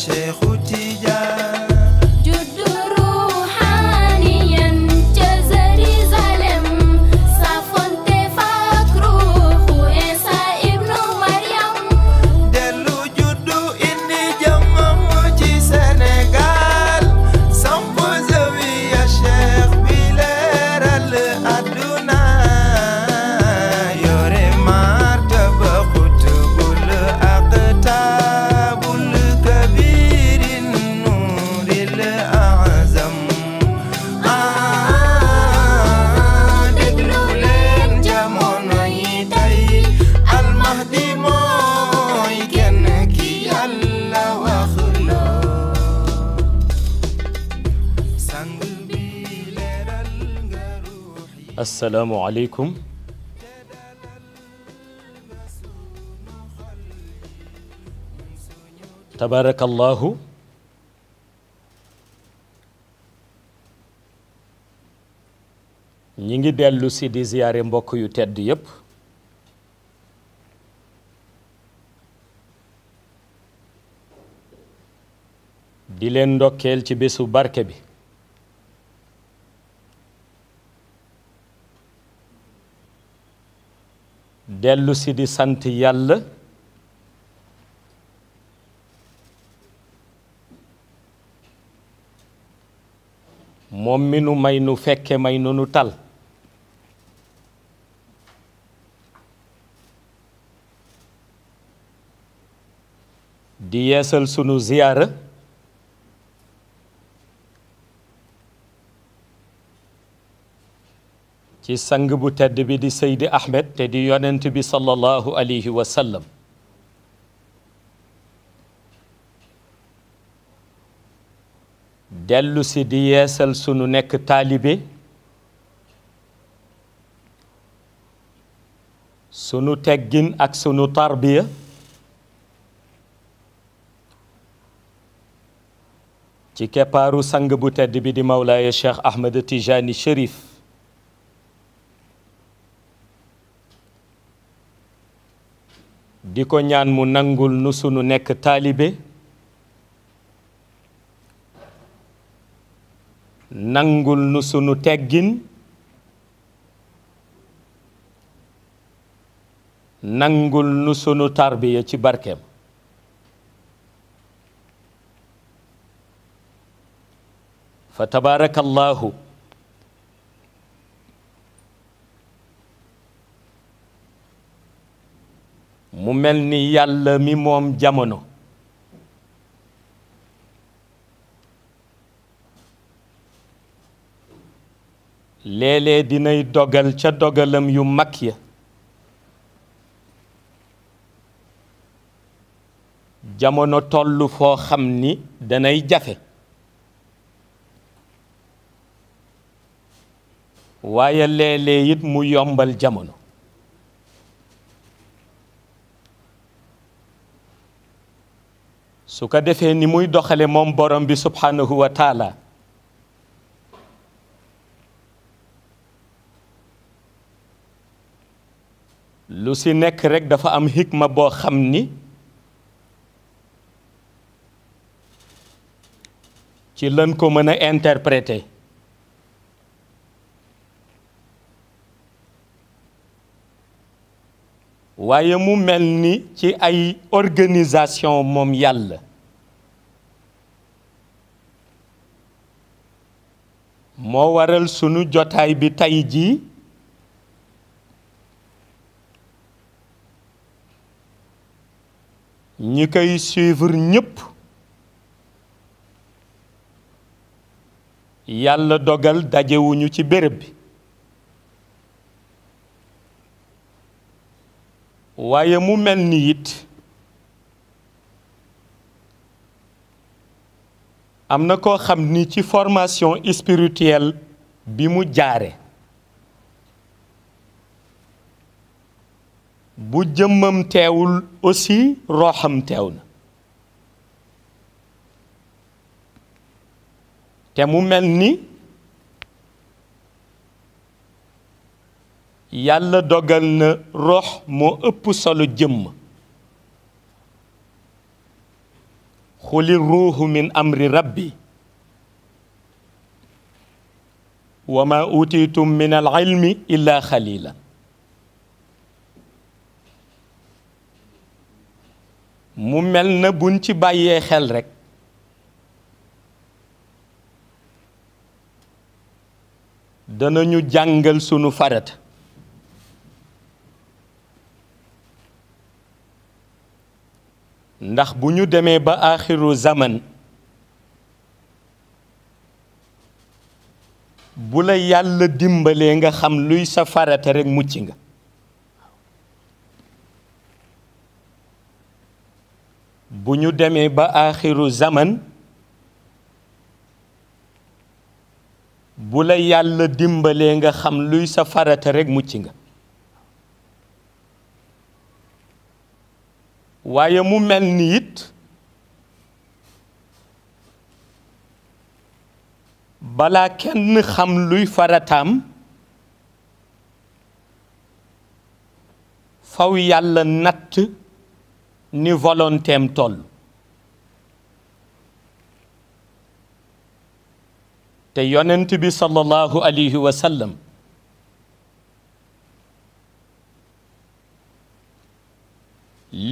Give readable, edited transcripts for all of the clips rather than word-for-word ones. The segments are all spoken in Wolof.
Cheikh Tidiane السلام عليكم تبارك الله نيغي ديلو سي دي زيارة مبوك يو تedd ييب di len ndokkeel ci bésu barke bi dellu si di sant yàlla moom mi nu may nu fekke may nu tal di yeesal sunu ziyaara ci sang bu tedd bi di Seydi Ahmed te di yonent bi sallallahu alayhi wa sallam dellu si di yeesal sunu nekk taalibe sunu teggin ak sunu tarbiya ci keppaaru sang bu tedd bi di Mawlaaya Cheikh Ahmed Tijani Chérif di ko ñaan mu nangul nu sunu nekk taalibe nangul nu sunu teggin nangul nu sunu tarbiya ci barkeem fa tabarakallahu mu mel ni yàlla mi moom jamono léeg-léeg dinay dogal ca dogalam yu mag ya jamono tollu foo xam ni danay jafe waaye léeg-léeg it mu yombal jamono su ko defee ni muy doxale moom borom bi subhanahu wa taala lu si nekk rek dafa am hikma boo xam ni ci lan ko mën a interpréter waaye mu mel ni ci ay organisation moom yàlla moo waral sunu jotaay bi tey jii ñi koy suivre ñépp yàlla dogal dajewuñu ci béréb bi waaye mu mel ni it am na koo xam ni ci formation spirituelle bi mu jaare bu jëmmam teewul aussi roxam teew na te mu mel ni yàlla dogal na rox moo ëpp solo jëmm xuli ruuhu min amri rabbi wa ma utitum min al ilmi illa xalilan mu mel na buñ ci bàyyee xel rekk danañu jàngal sunu farata ndax bu ñu demee ba aaxiru zaman bu la yàlla dimbalee nga xam luy sa farata rekk mucc nga bu ñu demee ba aaxiru zaman bu la yàlla dimbalee nga xam luy sa farata rekk mucc nga waaye mu mel ni it balaa kenn xam luy farataam faw yàlla natt ni volontéem toll te yonent bi sallallahu alayhi wa sallam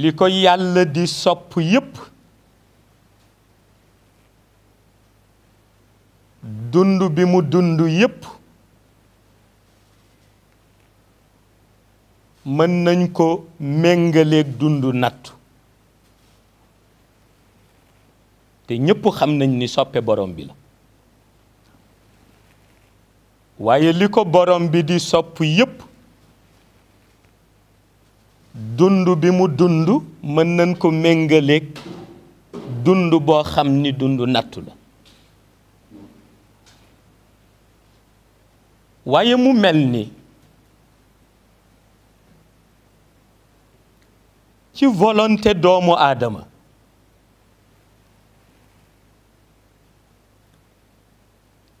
li ko yàlla di sopp yépp dund bi mu dund yépp mën nañ ko méngaleeg dund nattu te ñépp xam nañ ni soppe borom bi la waaye li ko borom bi di sopp yépp dund bi mu dund mën nañ ko méngaleeg dund boo xam ni dund nattu la waaye mu mel ni ci volonté doomu aadama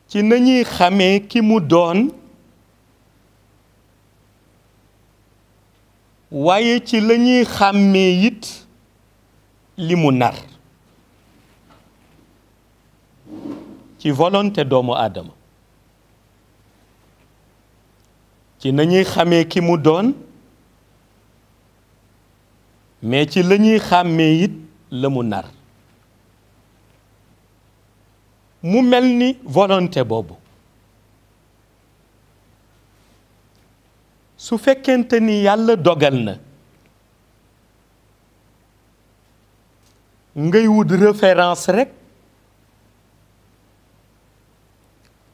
ci nañuy xamee ki mu doon waaye ci lañuy xàmmee it li mu nar ci volonté doomu aadama ci nañuy xamee ki mu doon mais ci lañuy xàmmee it la mu nar mu mel ni volonté boobu su fekkente ni yàlla dogal na ngay wut référence rekk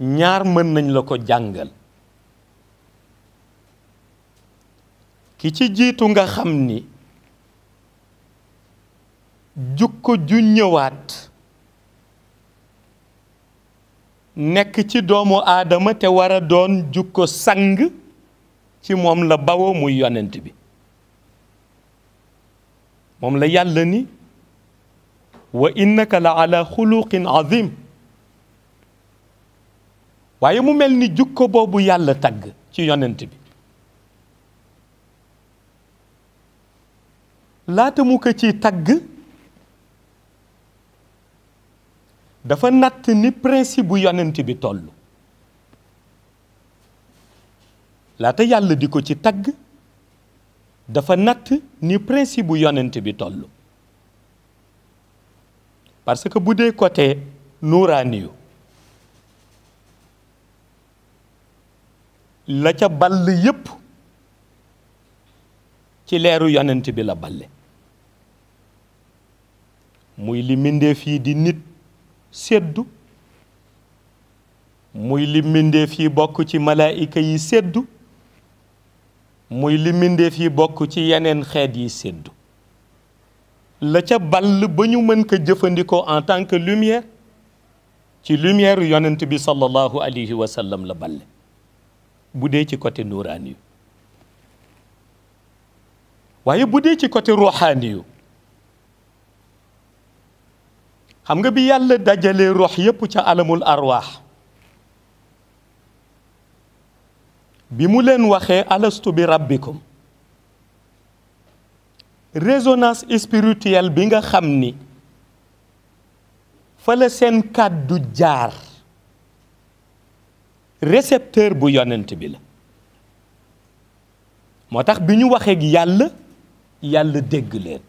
ñaar mën nañ la ko jàngal ki ci jiitu nga xam ni jukko ju ñëwaat nekk ci doomu aadama te war a doon jukko sang ci moom la bawoo muy yonent bi moom la yàlla ni wa innaka la ala xuluqin azim waaye mu mel ni jukko boobu yàlla tagg ci yonent bi laata mu ko ciy tagg dafa natt ni principe bu yonent bi toll laata yàlla di ko ci tagg dafa natt ni principe bu yonent bi toll parce que bu dee côté nuuraaniyu la ca ball yépp ci leeru yonent bi la balle muy li mbindeef yi di nit seddu muy li mbindeef yi bokk ci malaayika yi seddu muy li mbindeef yi bokk ci yeneen xeet yi seddu la ca ball ba ñu mën ko jëfandikoo en tant que lumière ci lumière yonent bi sallallahu alayhi wa sallam la balle bu dee ci côté nuuraani yu waaye bu dee ci côté ruuxaani yu xam nga bi yàlla dajalee rox yépp ca alamul arwaax bi mu leen waxee alastu bi rabbikum résonance spirituelle bi nga xam ni fa la seen kàddu jaar récepteur bu yonent bi la moo tax bi ñu waxee ak yàlla yàlla dégg leen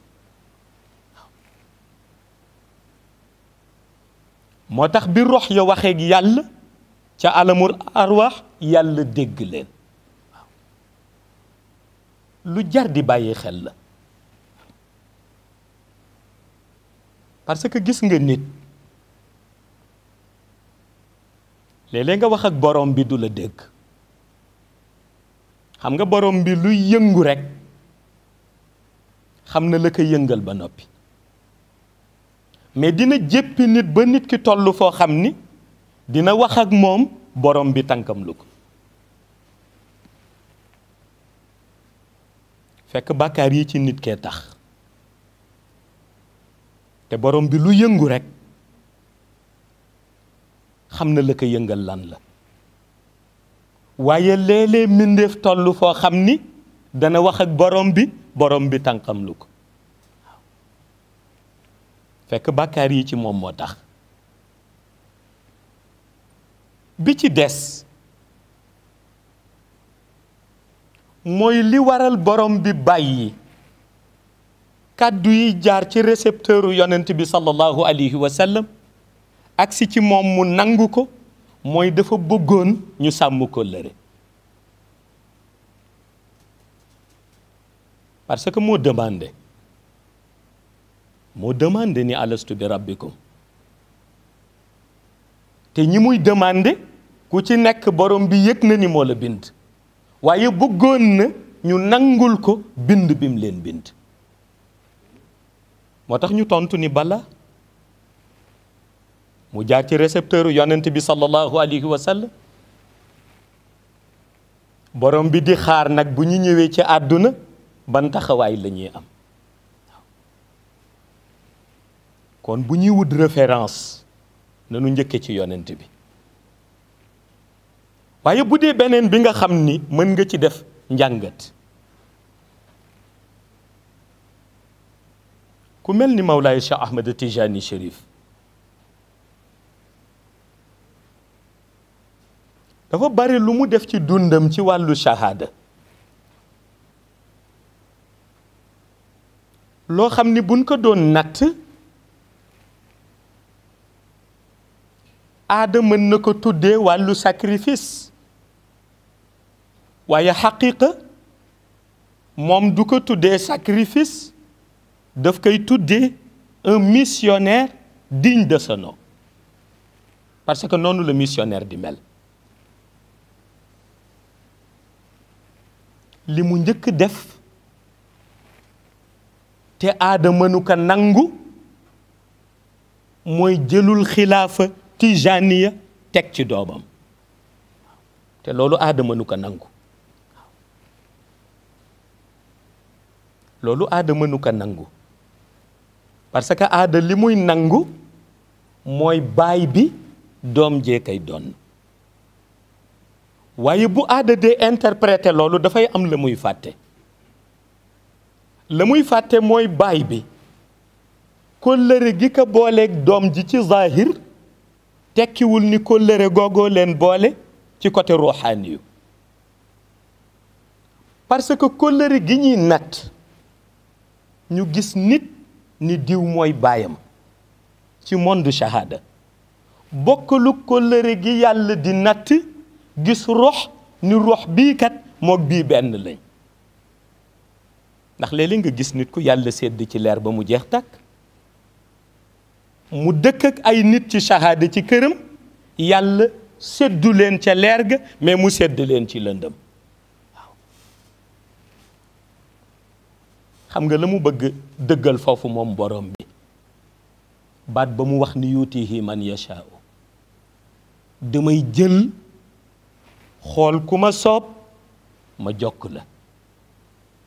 moo tax bi rox ya waxee ak yàlla ca alamul arwaax yàlla dégg leen lu jar di bàyyi xel la parce que gis nga nit léeg-léeg nga wax ak borom bi du la dégg xam nga borom bi luy yëngu rekk xam na la ko yëngal ba noppi mais dina jéppi nit ba nit ki toll foo xam ni dina wax ak moom borom bi tànkam lu ko fekk bàkkaar yi ci nit kee tax te borom bi lu yëngu rekk xam na la ko yëngal lan la waaye léeg-léeg mbindeef toll foo xam ni dana wax ak borom bi tànkam lu ko fekk bàkkaar yi ci moom moo tax bi ci des mooy li waral borom bi bàyyi kàddu yi jaar ci récepteuru yonent bi sallallahu alayhi wa sallam agsi ci moom mu nangu ko mooy dafa bëggoon ñu sàmm ko lëre parce que moo demandé ni alastu bi rabbikum te ñi muy demandé ku ci nekk borom bi yëg na ni moo la bind waaye bëggoon na ñu nangul ko bind bim leen bind moo tax ñu tontu ni bala mu jaar ci récepteur yonent bi sallallahu alayhi wa sallam borom bi di xaar nag bu ñu ñëwee ci àdduna ban taxawaay la ñuy am kon bu ñuy wut référence nanu njëkke ci yonent bi waaye bu dee beneen bi nga xam ni mën nga ci def njàngat ku mel ni Mawlaay Cheikh Ahmed Tijani Chérif dafa bari lu mu def ci dundam ci wàllu shahada loo xam ni buñ ko doon natt aada mën na ko tuddee wàllu sacrifice waaye xaqiqa moom du ko tuddee sacrifice daf koy tuddee un missionnaire digne de ce nom parce que noonu la missionnaire di mel li mu njëkk def te aada mënu ko nangu mooy jëlul xilaafa tijaniya teg ci doomam te loolu aada mënu ko nangu loolu aada mënu ko nangu parce que aada li muy nangu mooy baay bi doom jee kay doon waaye bu aada dee interpréter loolu dafay am la muy fàtte mooy baay bi kóllëre gi ko booleeg doom ji ci zahir tekkiwul ni kóllëre googoo leen boole ci côté ruuxaani yu parce que kóllëre gi ñuy natt ñu gis nit ni diw mooy baayam ci monde shahada bokkalu kóllëre gi yàlla di natt gis rox ni rox bii kat moog bii benn lañ ndax léeg-léeg nga gis nit ku yàlla sedd ci leer ba mu jeex tàkk mu dëkk ak ay nit ci shahada ci këram yàlla seddu leen ca leer ga mais mu sedd leen ci lëndëm waaw xam nga la mu bëgg dëggal foofu moom borom bi baat ba mu wax ni yuutihi man yashaa'u damay jël xool ku ma soob ma jokk la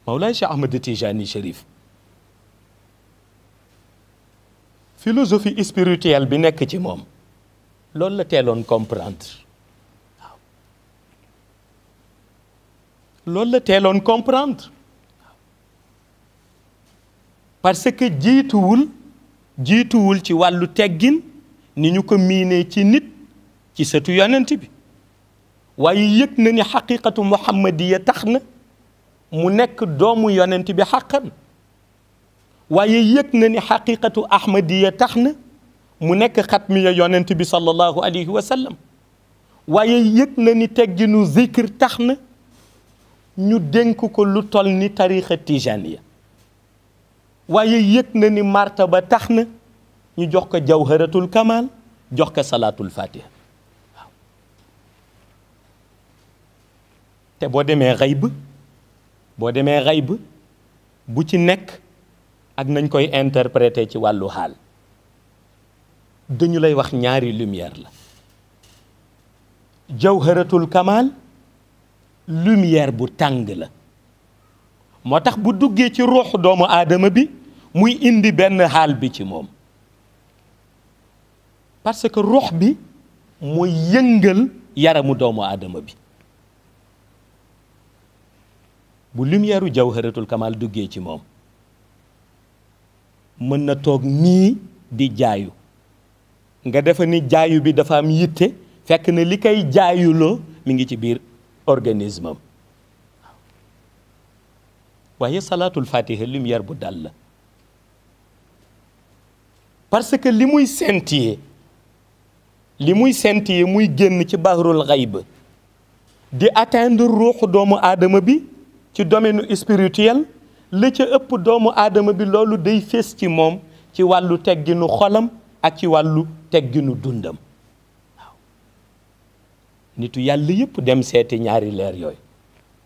Mawlaay Cheikh Ahmed Tijani Chérif philosophie spirituelle bi nekk ci moom loolu la teeloon comprendre waaw loolu la teeloon comprendre parce que jiituwul ci wàllu teggin ni ñu ko miinee ci nit ci sëtu yonent bi waaye yëg na ni xaqiqatu muhammadiya tax na mu nekk doomu yonent bi xaqan waaye yëg na ni xaqiqatu ahmadiya tax na mu nekk xatmiya yonent bi sallallahu alayhi wa sallam waaye yëg na ni tegginu zikr tax na ñu dénk ko lu toll ni tariqa tijaniya waaye yëg na ni martaba tax na ñu jox ko jawharatul kamal jox ko salaatul fatiha waaw te boo demee xayb bu ci nekk ak nañ koy interpréter ci wàllu xaal dañu lay wax ñaari lumière la jawharatul kamal lumière bu tàng la moo tax bu duggee ci ruuxu doomu aadama bi muy indi benn xaal bi ci moom parce que ruux bi mooy yëngal yaramu doomu aadama bi bu lumière u jawharatul kamal duggee ci moom mën na toog nii di jaayu nga defa ni jaayu bi dafa am yitte fekk na li koy jaayuloo mi ngi ci biir organisme am waaye salaatul fatiha lumière bu dal la parce que li muy scintiller muy génn ci bahrul xayb di atteindre ruuxu doomu aadama bi ci domaine spirituel la ca ëpp doomu aadama bi loolu day fés ci moom ci wàllu tegginu xolam ak ci wàllu tegginu dundam waaw nitu yàlla yëpp dem seeti ñaari leer yooyu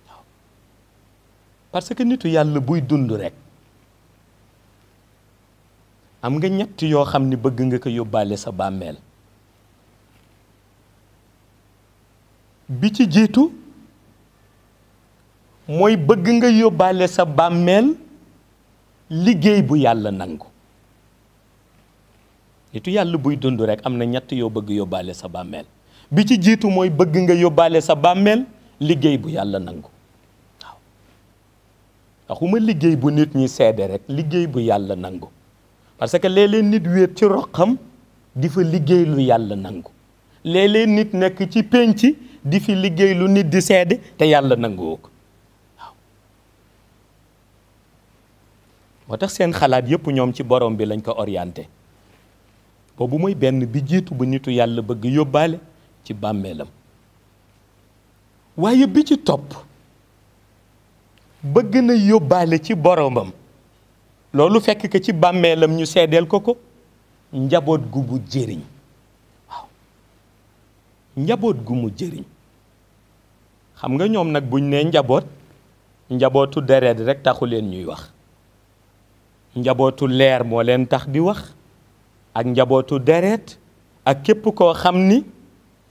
waaw parce que nitu yàlla buy dund rek am nga ñett yoo xam ni bëgg nga ko yóbbaale sa bàmmeel bi ci jiitu mooy bëgg nga yóbbaale sa bàmmeel liggéey bu yàlla nangu nitu yàlla buy dund rek am na ñett yoo bëgg yóbbaale sa bàmmeel bi ci jiitu mooy bëgg nga yóbbaale sa bàmmeel liggéey bu yàlla nangu waaw waxuma liggéey bu nit ñi seede rek liggéey bu yàlla nangu parce que léeg-léeg nit wéet ci roqam di fa liggéey lu yàlla nangu léeg-léeg nit nekk ci pénc di fi liggéey lu nit di seede te yàlla nanguwoo ko waaw moo tax seen xalaat yépp ñoom ci borom bi lañ ko orienté boobu mooy benn bi jiitu bu nitu yàlla bëgg yóbbaale ci bàmmeelam waaye bi ci topp bëgg na yóbbaale ci boromam loolu fekk ko ci bàmmeelam ñu seedeel ko njaboot gu mu jëriñ waaw njaboot gu mu jëriñ xam nga ñoom nag buñ nee njabootu deret rek taxu leen ñuy wax njabootu leer moo leen tax di wax ak njabootu deret ak képp koo xam ni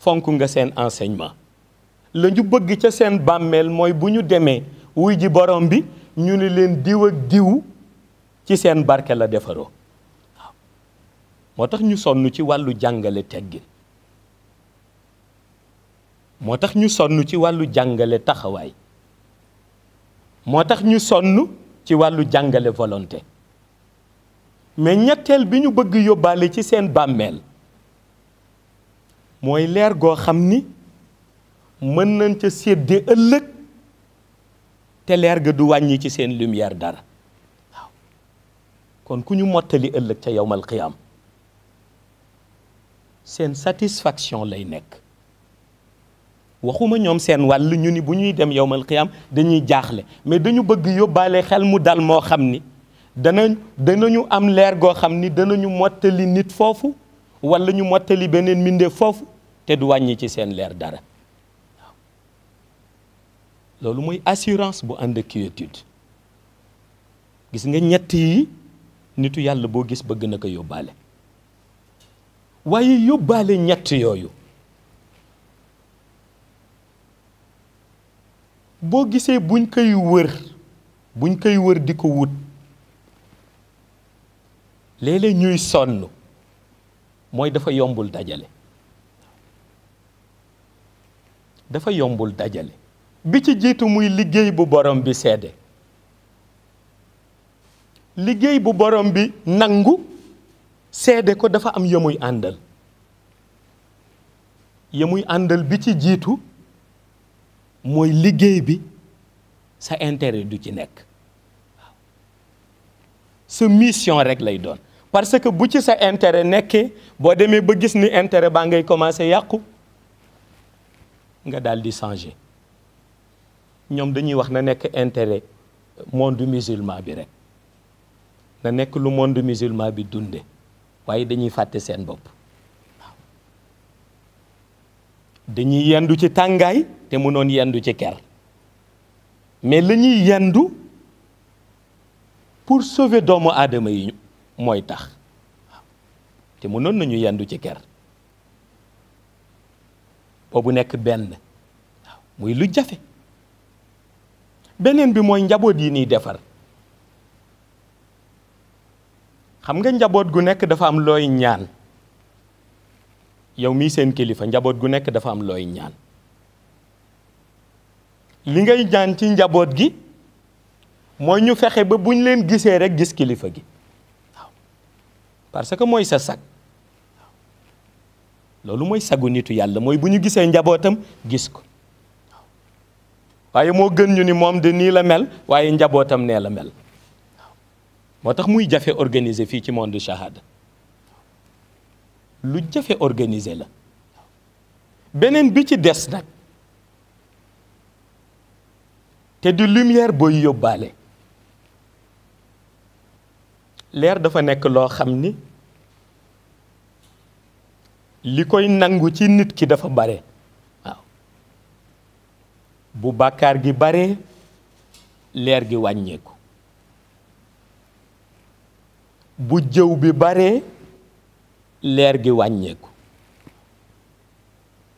fonk nga seen enseignement la ñu bëgg ca seen bàmmeel mooy bu ñu demee wuy ji borom bi ñu ne leen diw ak diw ci seen barke la defaroo waaw moo tax ñu sonn ci wàllu jàngale teggin moo tax ñu sonn ci wàllu jàngale taxawaay moo tax ñu sonn ci wàllu jàngale volonté mais ñetteel bi ñu bëgg yóbbaale ci seen bàmmeel mooy leer goo xam ni mën nañ ca sédde ëllëg te leer ga du wàññi ci seen lumière dara waaw kon ku ñu mottali ëllëg ca yawmal qiyaam seen satisfaction lay nekk waxuma ñoom seen wàll ñu ni bu ñuy dem yawmal qiyaam dañuy jaaxle mais dañu bëgg yóbbaale xel mu dal moo xam ni danañu am leer goo xam ni danañu mottali nit foofu wala ñu mottali beneen mbindeef foofu te du wàññi ci seen leer dara waaw loolu mooy assurance bu ànd ak quiétude gis nga ñett yi nitu yàlla boo gis bëgg na ko yóbbaale waaye yóbbaale ñett yooyu boo gisee buñ koy wër di ko wut léeg-léeg ñuy sonn mooy dafa yombul dajale bi ci jiitu muy liggéey bu borom bi seede liggéey bu borom bi nangu seede ko dafa am yamuy àndal ya muy àndal bi ci jiitu mooy liggéey bi sa intérêt du ci nekk waaw sa mission rek lay doon parce que bu ci sa intérêt nekkee boo demee ba gis ni intérêt baa ngay commencé yàqu nga daal di changer ñoom dañuy wax na nekk intérêt monde musulman bi rek na nekk lu monde musulman bi dunde waaye dañuy fàtte seen bopp waaw dañuy yendu ci tàngaay te mënoon yendu ci ker mais la ñuy yendu pour sauver doomu aadama yi mooy tax waaw te mënoon nañu yendu ci ker boobu nekk benn waaw muy lu jafe beneen bi mooy njaboot yi niy defar xam nga njaboot gu nekk dafa am looy ñaan yow mii seen kilifa njaboot gu nekk dafa am looy ñaan li ngay ñaan ci njaboot gi mooy ñu fexe ba buñ leen gisee rek gis kilifa gi waaw parce que mooy sa sag waaw loolu mooy sagu nitu yàlla mooy bu ñu gisee njabootam gis ko waaw waaye moo gën ñu ni moom de nii la mel waaye njabootam nee la mel waaw moo tax muy jafe organiser fii ci monde shahada lu jafe organiser la beneen bi ci des nag te du lumière booy yóbbaale leer dafa nekk loo xam ni li koy nangu ci nit ki dafa bare waaw bu bàkkaar gi bare leer gi wàññeeku bu jëw bi bare leer gi wàññeeku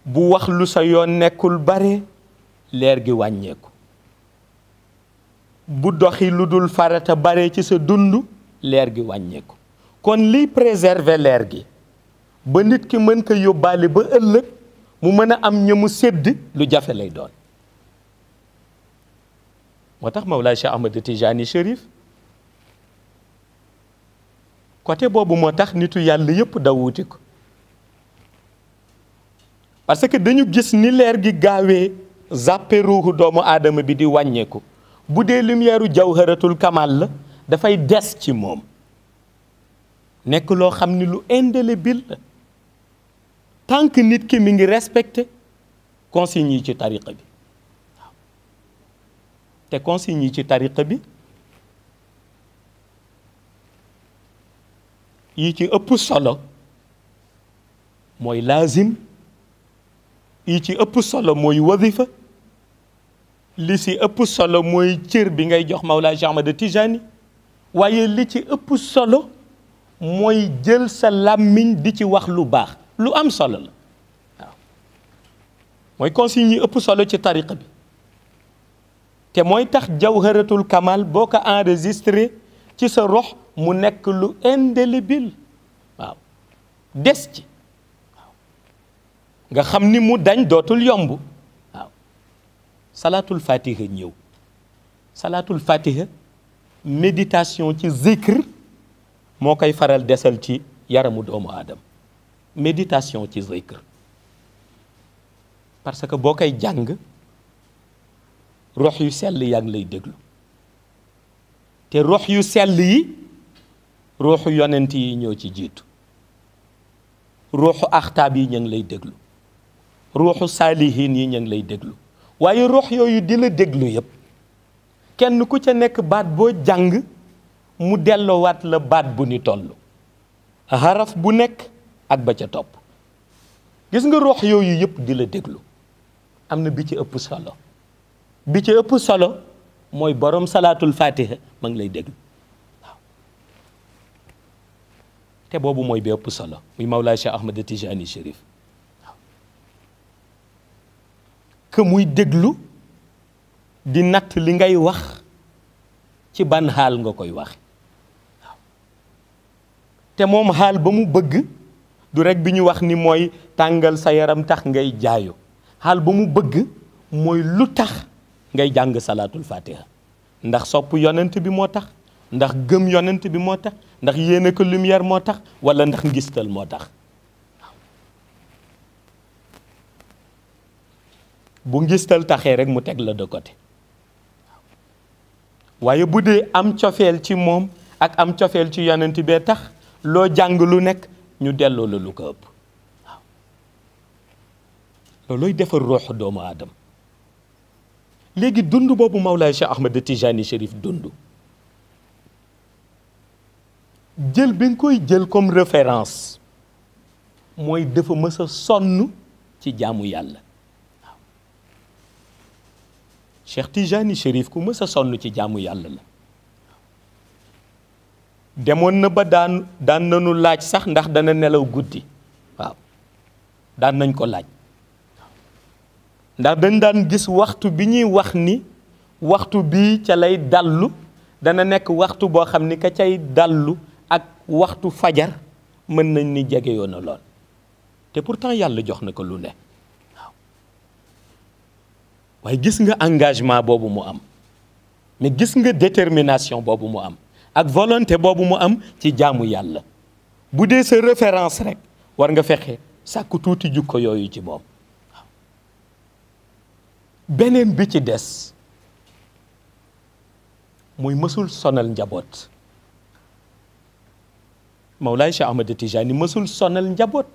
bu wax lu sa yoon nekkul bare leer gi wàññeeku bu doxi lu dul farata bare ci sa dund leer gi wàññeeku kon liy préserver leer gi ba nit ki mën ko yóbbaale ba ëllëg mu mën a am ñamu sédd lu jafe lay doon moo tax Mawlaay Cheikh Ahmad Tijani Chérif côté boobu moo tax nitu yàlla yëpp daw wuti ko parce que dañu gis ni leer gi gaawee zappe ruuxu doomu aadama bi di wàññeeku bu dee lumière u jawharatul kamal la dafay des ci moom nekk loo xam ni lu indélébile la tant que nit ki mi ngi respecté consignes yi ci tariqa bi waaw te consignes yi ci tariqa bi yi ci ëpp solo mooy laazim yi ci ëpp solo mooy wazifa li ci ëpp solo mooy cër bi ngay jox Mawlaay Cheikh Ahmad Tijani waaye li ci ëpp solo mooy jël sa làmmiñ di ci wax lu baax lu am solo la waaw mooy consigne yi ëpp solo ci tariqa bi te mooy tax jawharatul kamal boo ko enregistré ci sa rox mu nekk lu indélébile waaw des ci waaw nga xam ni mu dañ dootul yomb waaw salaatul fatiha ñëw salaatul fatiha méditation ci zikr moo koy faral desal ci yaramu doomu aadama méditation ci zikr parce que boo koy jàng rox yu sell yaa ngi lay déglu te rox yu sell yi ruuxu yonent yi ñoo ci jiitu ruuxu axtaab yi ñu ngi lay déglu ruuxu saalihin yi ñu ngi lay déglu waaye ruux yooyu di la déglu yépp kenn ku ca nekk baat boo jàng mu delloowaat la baat bu ni toll xaraf bu nekk ak ba ca topp gis nga ruux yooyu yépp di la déglu am na bi ci ëpp solo bi ci ëpp solo mooy borom salaatul fatiha ma ngi lay déglu te boobu mooy bi ëpp solo muy Mawlaay Cheikh Ahmad Tijani Chérif waaw que muy déglu di natt li ngay wax ci ban xaal nga koy wax waaw te moom xaal ba mu bëgg du rek bi ñu wax ni mooy tàngal sa yaram tax ngay jaayu xaal ba mu bëgg mooy lu tax ngay jàng salaatul fatiha ndax sopp yonent bi moo tax ndax gëm yonent bi moo tax ndax yéene ko lumière moo tax wala ndax ngistal moo tax bu ngistal taxee rek mu teg la de côté waaye bu dee am cofeel ci moom ak am cofeel ci yonent bee tax loo jàng lu nekk ñu delloo la lu ko ëpp waaw loolooy defar ruuxu doomu aadama léegi dund boobu Mawlaay Cheikh Ahmed Tijani Chérif dund jël bi nga koy jël comme référence mooy dafa mës a sonn ci jaamu yàlla waaw Cheikh Tijani Chérif ku mës a sonn ci jaamu yàlla la demoon na ba daan nañu laaj sax ndax dana nelaw guddi waaw daan nañ ko laaj ndax dañ daan gis waxtu bi ñuy wax ni waxtu bii ca lay dallu dana nekk waxtu boo xam ni ka cay dallu ak waxtu fajar mën nañ ni jege yoon na lool te pourtant yàlla jox na ko lu ne waaw waaye gis nga engagement boobu mu am mais gis nga détermination boobu mu am ak volonté boobu mu am ci jaamu yàlla bu dee sa référence rek war nga fexe sàkku tuuti jukko yooyu ci moom waaw beneen bi ci des muy mësul sonal njaboot Mawlaay Cheikh Ahmed Tijani mësul sonal njaboot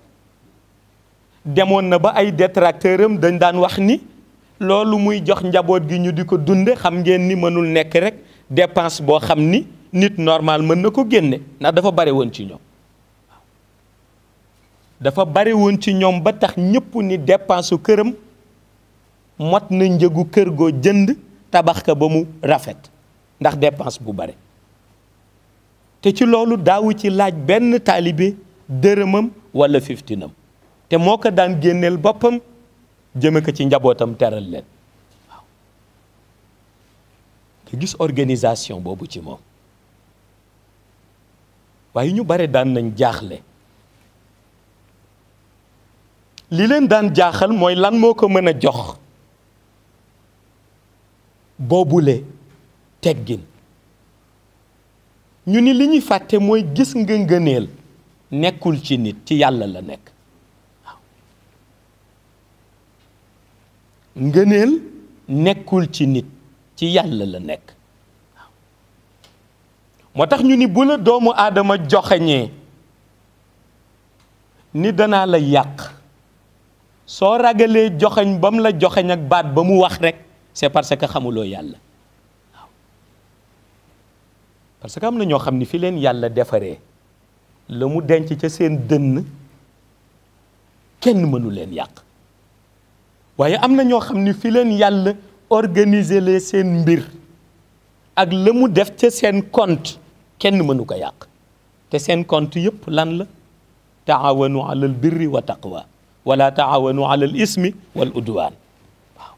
demoon na ba ay détracteur am dañ daan wax ni loolu muy jox njaboot gi ñu di ko dunde xam ngeen ni mënul nekk rek dépense boo xam ni nit normal mën na ko génne ndax dafa bare woon ci ñoom dafa bare woon ci ñoom ba tax ñëpp ni dépense su këram mot na njëgu kër goo jënd tabax ka ba mu rafet ndax dépense bu bare te ci loolu daawu ci laaj benn taalibe dërëmam wala fiftinam te moo ko daan génneel boppam jëme ko ci njabootam teral leen waaw nga gis organisation boobu ci moom waaye ñu bare daan nañ jaaxle li leen daan jaaxal mooy lan moo ko mën a jox boobule teggin ñu ni li ñuy fàtte mooy gis nga ngëneel nekkul ci nit ci yàlla la nekk waaw ngëneel nekkul ci nit ci yàlla la nekk waaw moo tax ñu ni bu la doomu aadama joxeñee ni danaa la yàq soo ragalee joxeñ ba mu la joxeñ ak baat ba mu wax rek c'est parce que xamuloo yàlla waaw parce que am na ñoo xam ni fi leen yàlla defaree la mu denc ca seen dënn kenn mënu leen yàq waaye am na ñoo xam ni fi leen yàlla organiser lee seen mbir ak la mu def ca seen compte kenn mënu ko yàq te seen compte yëpp lan la taawanu alal birri wa taqwa wala taawanu alal ismi wal udwaan waaw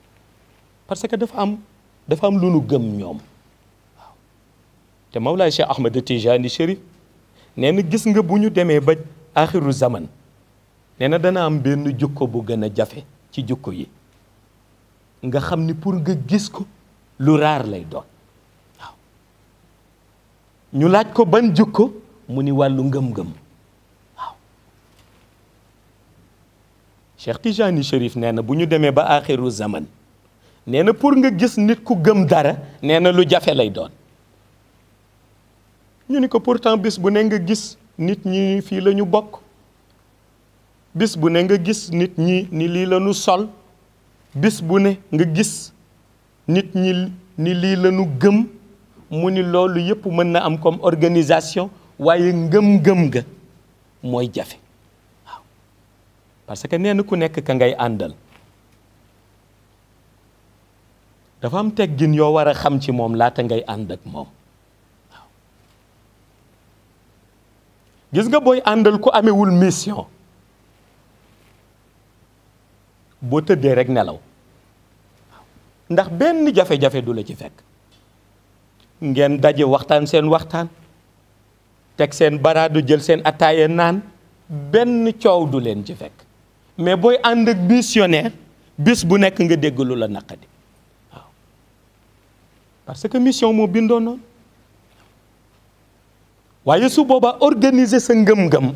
parce que dafa am lu nu gëm ñoom waaw te Mawlaay Cheikh Ahmed Tijani Chérif nee na gis nga bu ñu demee ba axiru zaman nee na dana am benn jukko bu gën a jafe ci jukko yi nga xam ni pour nga gis ko lu raar lay doon waaw ñu laaj ko ban jukko mu ni wàllu ngëm-ngëm waaw Cheikh Tijani Chérif nee na bu ñu demee ba axiru zaman nee na pour nga gis nit ku gëm dara nee na lu jafe lay doon ñu ni ko pourtant bis bu ne nga gis nit ñi fii la ñu bokk bis bu ne nga gis nit ñi ni lii la ñu sol bis bu ne nga gis nit ñi ni lii la ñu gëm mu ni loolu yëpp mën na am comme organisation waaye ngëm-ngëm ga mooy jafe waaw parce que nee na ku nekk ka ngay àndal dafa am teggin yoo war a xam ci moom laata ngay ànd ak moom waaw gis nga booy àndal ku amewul mission boo tëddee rek nelaw ndax benn jafe-jafe du la ci fekk ngeen daje waxtaan seen waxtaan teg seen baraadu jël seen attaaye naan benn coow du leen ci fekk mais booy ànd ak missionnaire bis bu nekk nga dégg lu la naqadi waaw parce que mission moo bindoo noonu waaye su boobaa organiser sa ngëm-ngëm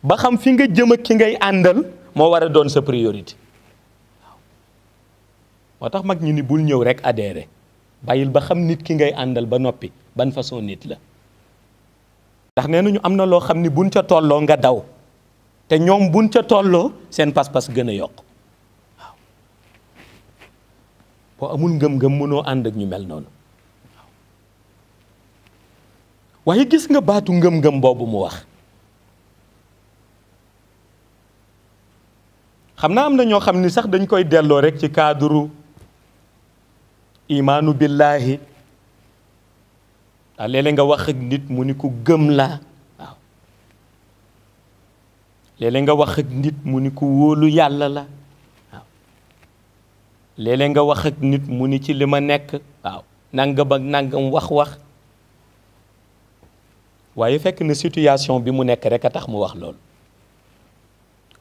ba xam fi nga jëm ak ki ngay àndal moo war a doon sa priorité waaw moo tax mag ñu ni bul ñëw rek adhéré bàyyil ba xam nit ki ngay àndal ba noppi ban façon nit la ndax nee nañu am na loo xam ni buñ ca tolloo nga daw te ñoom buñ ca tolloo seen pas-pas gën a yokk waaw boo amul ngëm-ngëm mënoo ànd ak ñu mel noonu waaye gis nga baatu ngëm-ngëm boobu mu wax xam naa am na ñoo xam ni sax dañ koy delloo rek ci cadre imaanu billahi waaw léeg-léeg nga wax ak nit mu ni ku gëm laa waaw léeg-léeg nga wax ak nit mu ni ku wóolu yàlla la waaw léeg-léeg nga wax ak nit mu ni ci li ma nekk waaw nangam ak nangam wax waaye fekk na situation bi mu nekk rek a tax mu wax loolu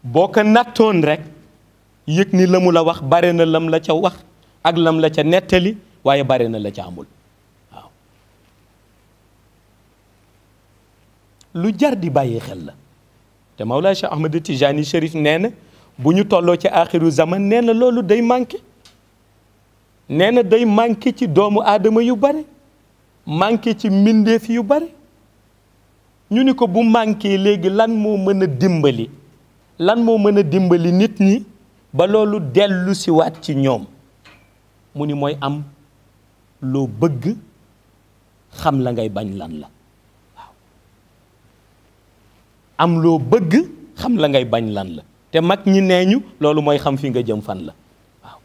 boo ko nattoon rek yëg ni la mu la wax bare na lam la ca wax ak lam la ca nettali waaye bare na la ca amul waaw lu jar di bàyyi xel la te Mawlaa Cheikh Ahmed Tijani Chérif nee na bu ñu tolloo ci axiru zaman nee na loolu day manqué nee na day manqué ci doomu aadama yu bare manqué ci mbindeef yu bare ñu ni ko bu manqué léegi lan moo mën a dimbali nit ñi ba loolu dellu si waat ci ñoom mu ni mooy am loo bëgg xam la ngay bañ lan la waaw am loo bëgg xam la ngay bañ lan la te mag ñi nee ñu loolu mooy xam fi nga jëm fan la waaw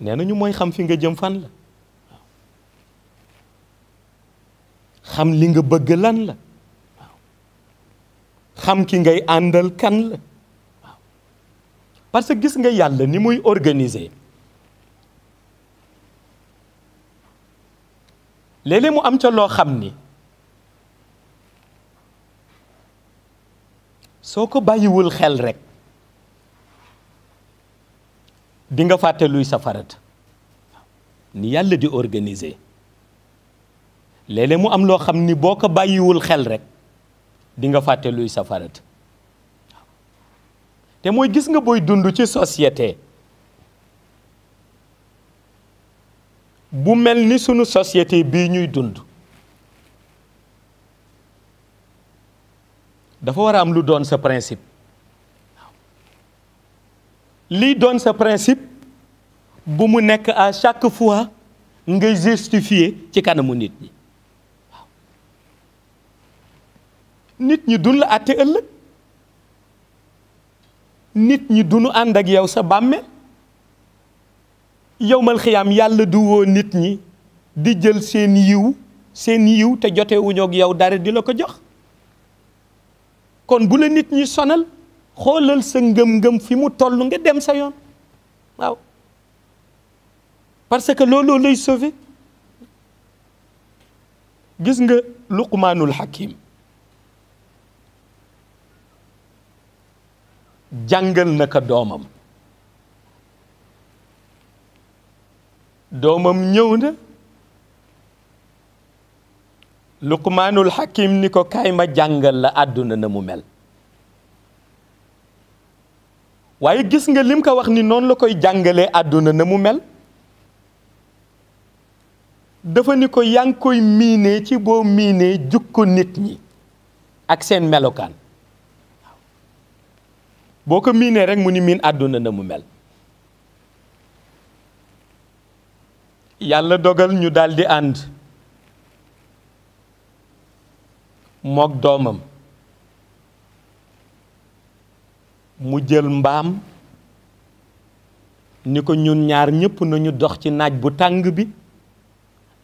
nee nañu mooy xam fi nga jëm fan la waaw xam li nga bëgg lan la waaw xam ki ngay àndal kan la waaw parce que gis nga yàlla ni muy organiser léeg-léeg mu am ca loo xam ni soo ko bàyyiwul xel rek di nga fàtte luy sa farata ni yàlla di organiser léeg-léeg mu am loo xam ni boo ko bàyyiwul xel rek di nga fàtte luy sa farata te mooy gis nga booy dund ci société bu mel ni sunu société bii ñuy dund dafa war a am lu doon sa principe lii doon sa principe bu mu nekk à chaque fois ngay justifier ci kanamu nit ñi waaw nit ñi duñ la àtte ëllëg nit ñi duñu ànd ak yow sa bàmmeel yowmal xiyaam yàlla du woo nit ñi di jël seen yiw te jotewuñu ak yow dara di la ko jox kon bu la nit ñi sonal xoolal sa ngëm-ngëm fi mu toll nga dem sa yoon waaw parce que looloo lay sauver gis nga Luqmaanul Hakim jàngal na ko doomam ñëw na Luqmaanul Hakim ni ko kaay ma jàngal la àdduna na mu mel waaye gis nga lim ko wax ni noonu la koy jàngalee àdduna na mu mel dafa ni ko yaa ngi koy miinee ci boo miinee jukko nit ñi ak seen melokaan boo ko miinee rek mu ni miin àdduna na mu mel yàlla dogal ñu daldi ànd mook doomam mu jël mbaam ni ko ñun ñaar ñépp nañu dox ci naaj bu tàng bi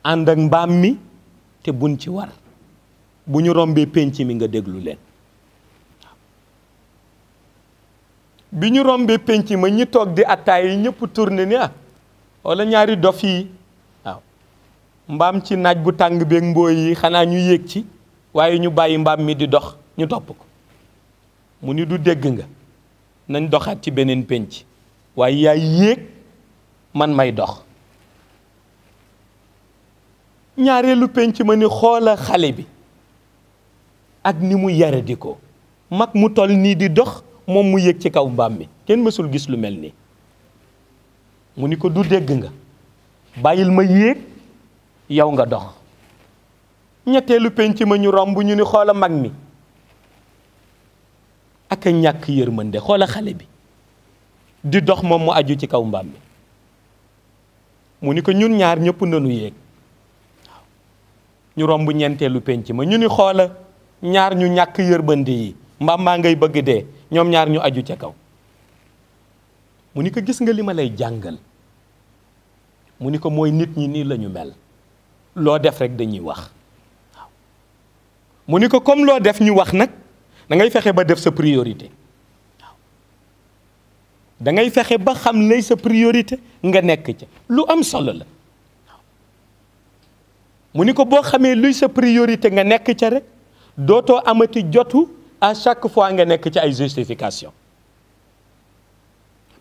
ànd ak mbaam mi te buñ ci war bu ñu rombee pénc mi nga déglu leen bi ñu rombee pénc ma ñi toog di attaay yi ñépp tourné ni walla ñaari dof yi waaw mbaam ci naaj bu tàng beeg mbooy yi xanaa ñu yéeg ci waaye ñu bàyyi mbaam mi di dox ñu topp ko mu ni du dégg nga nañ doxaat ci beneen pénc waaye yaay yéeg man may dox ñaareelu pénc ma ni xoola xale bi ak ni mu yare di ko mag mu toll nii di dox moom mu yéeg ci kaw mbaam mi kenn mësul gis lu mel nii mu ni ko du dégg nga bàyyil ma yéeg yow nga dox. ñetteelu penc ma ñu romb ñu ni xoola mag mi ak a ñàkk yërmande, xoola xale bi di dox moom mu aju ci kaw mbaam mi. mu ni ko ñun ñaar ñëpp nanu yéeg. ñu romb ñeenteelu penc ma ñu ni xoola ñaar ñu ñàkk yërmande yi, mbaam maa ngay bëgg dee, ñoom ñaar ñu aju ca kaw. mu ni ko gis nga li ma lay jàngal, mu ni ko mooy nit ñi nii la ñu mel, loo def rek dañuy wax. mu ni ko comme loo def ñu wax nag, da ngay fexe ba def sa priorité. waaw da ngay fexe ba xam lay sa priorité nga nekk ca, lu am solo la. mu ni ko boo xamee luy sa priorité nga nekk ca rek dootoo amati jotu à chaque fois nga nekk ci ay justification.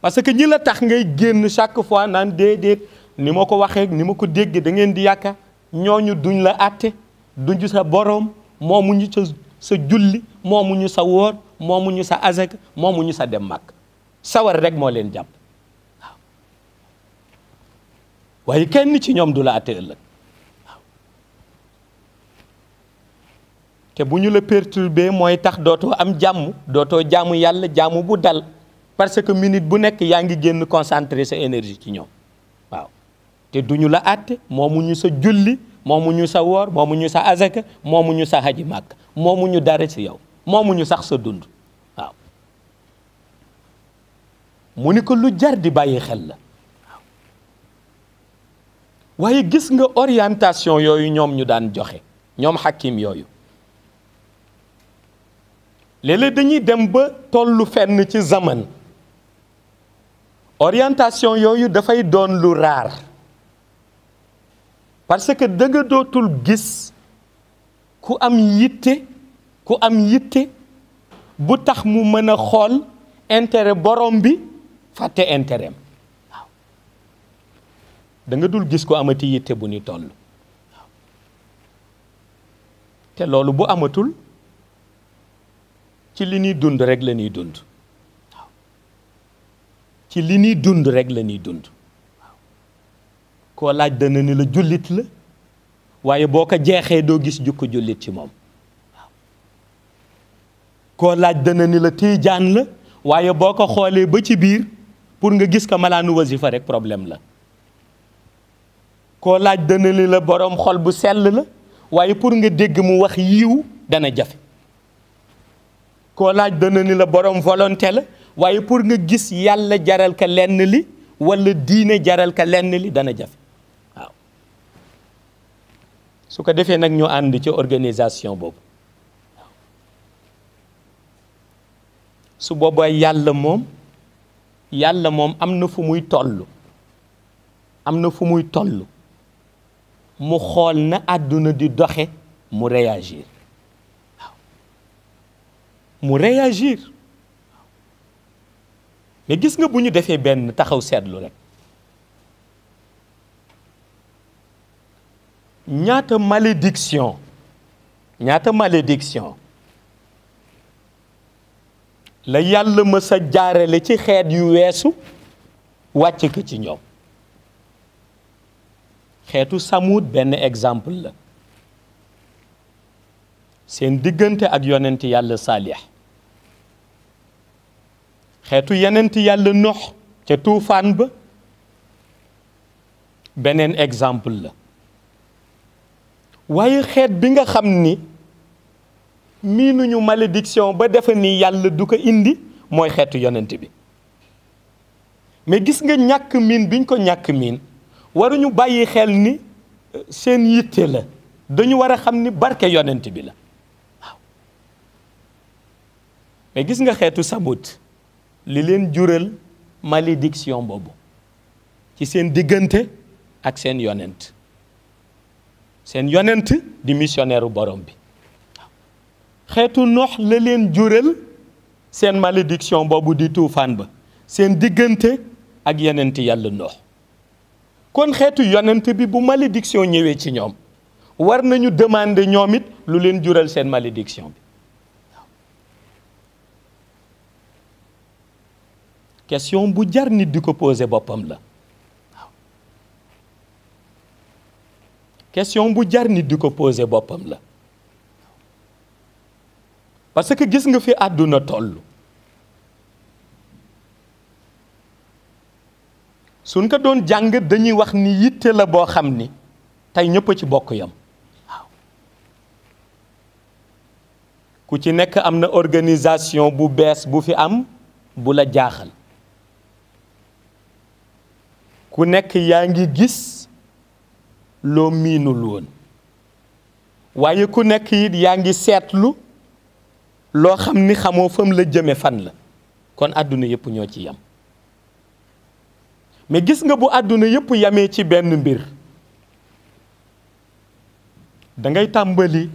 parce que ñi la tax ngay génn chaque fois naan déedéet ni ma ko waxee ni ma ko dégg da ngeen di yaakaar, ñooñu duñ la àtte, duñu sa boroom, moomuñu sa julli, moomuñu sa woor, moomuñu sa azaka, moomuñu sa dem màkk. sawar rek moo leen jàpp. waaw waaye kenn ci ñoom du la àtte ëllëg. waaw te bu ñu la perturbé mooy tax dootoo am jàmm, dootoo jaamu yàlla jaamu bu dal, parce que minute bu nekk yaa ngi génn concentrer sa énergie ci ñoom. waaw te duñu la àtte, moomuñu sa julli, moomuñu sa woor, moomuñu sa azaka, moomuñu sa haji màkk, moomuñu dara ci yow, moomuñu sax sa dund. waaw mu ni ko lu jar di bàyyi xel la. waaw waaye gis nga orientation yooyu ñoom ñu daan joxe, ñoom xakim yooyu, léeg-léeg dañuy dem ba tollu fenn ci zaman, orientation yooyu dafay doon lu raar, parce que da nga dootul gis ku am yitte bu tax mu mën a xool intérêt borom bi fàtte intérêt am. waaw da nga dul gis ku amati yitte bu ni toll. waaw te loolu bu amatul ci li ñuy dund rek la ñuy dund. waaw ci li ñuy dund rek la ñuy dund. koo laaj dana ni la jullit la, waaye boo ko jeexee doo gis jukko jullit ci moom. waaw koo laaj dana ni la tiijaan la, waaye boo ko xoolee ba ci biir pour nga gis ko malaanu wasifa rek problème la. koo laaj dana ni la boroom xol bu sell la, waaye pour nga dégg mu wax yiw dana jafe. koo laaj dana ni la boroom volonté la, waaye pour nga gis yàlla jaral ka lenn li walla diine jaral ka lenn li dana jafe. su ko defee nag ñu ànd ci organisation boobu. su boobaa yàlla moom am na fu muy toll, mu xool na àdduna di doxe mu réagir. waaw mu réagir. mais gis nga bu ñu defee benn taxaw seetlu rek, ñaata malédiction la yàlla mës a jaarale ci xeet yu weesu wàcc ko ci ñoom. xeetu Samuud benn exemple la, seen diggante ak yonent yàlla Saalix. xeetu yonent yàlla Nuux ca tuufaan ba beneen exemple la. waaye xeet bi nga xam ni miinuñu malédiction ba defe ni yàlla du ko indi mooy xeetu yonent bi. mais gis nga ñàkk miin biñ ko ñàkk miin, waruñu bàyyi xel ni seen yitte la, dañu war a xam ni barke yonent bi la. waaw mais gis nga xeetu Samud li leen jural malédiction boobu ci seen diggante ak seen yonent. seen yonent di missionnaire borom bi. xeetu Noox la leen jural seen malédiction boobu di tuufaan ba, seen diggante ak yonent yàlla Noox. kon xeetu yonent bi bu malédiction ñëwee ci ñoom war nañu demander ñoom it lu leen jural seen malédiction bi. question bu jar nit di ko poser boppam la. question bu jar nit di ko poser boppam la parce que gis nga fi àdduna toll suñ ko doon jàng dañuy wax ni yitte la boo xam ni tey ñëpp a ci bokk yam waaw ku ci nekk am na organisation bu bees bu fi am bu la jaaxal ku nekk yaa ngi gis loo miinul woon waaye ku nekk it yaa ngi seetlu loo xam ni xamoo fam la jëme fan la kon àdduna yëpp ñoo ci yam mais gis nga bu àdduna yëpp yamee ci benn mbir da ngay tàmbali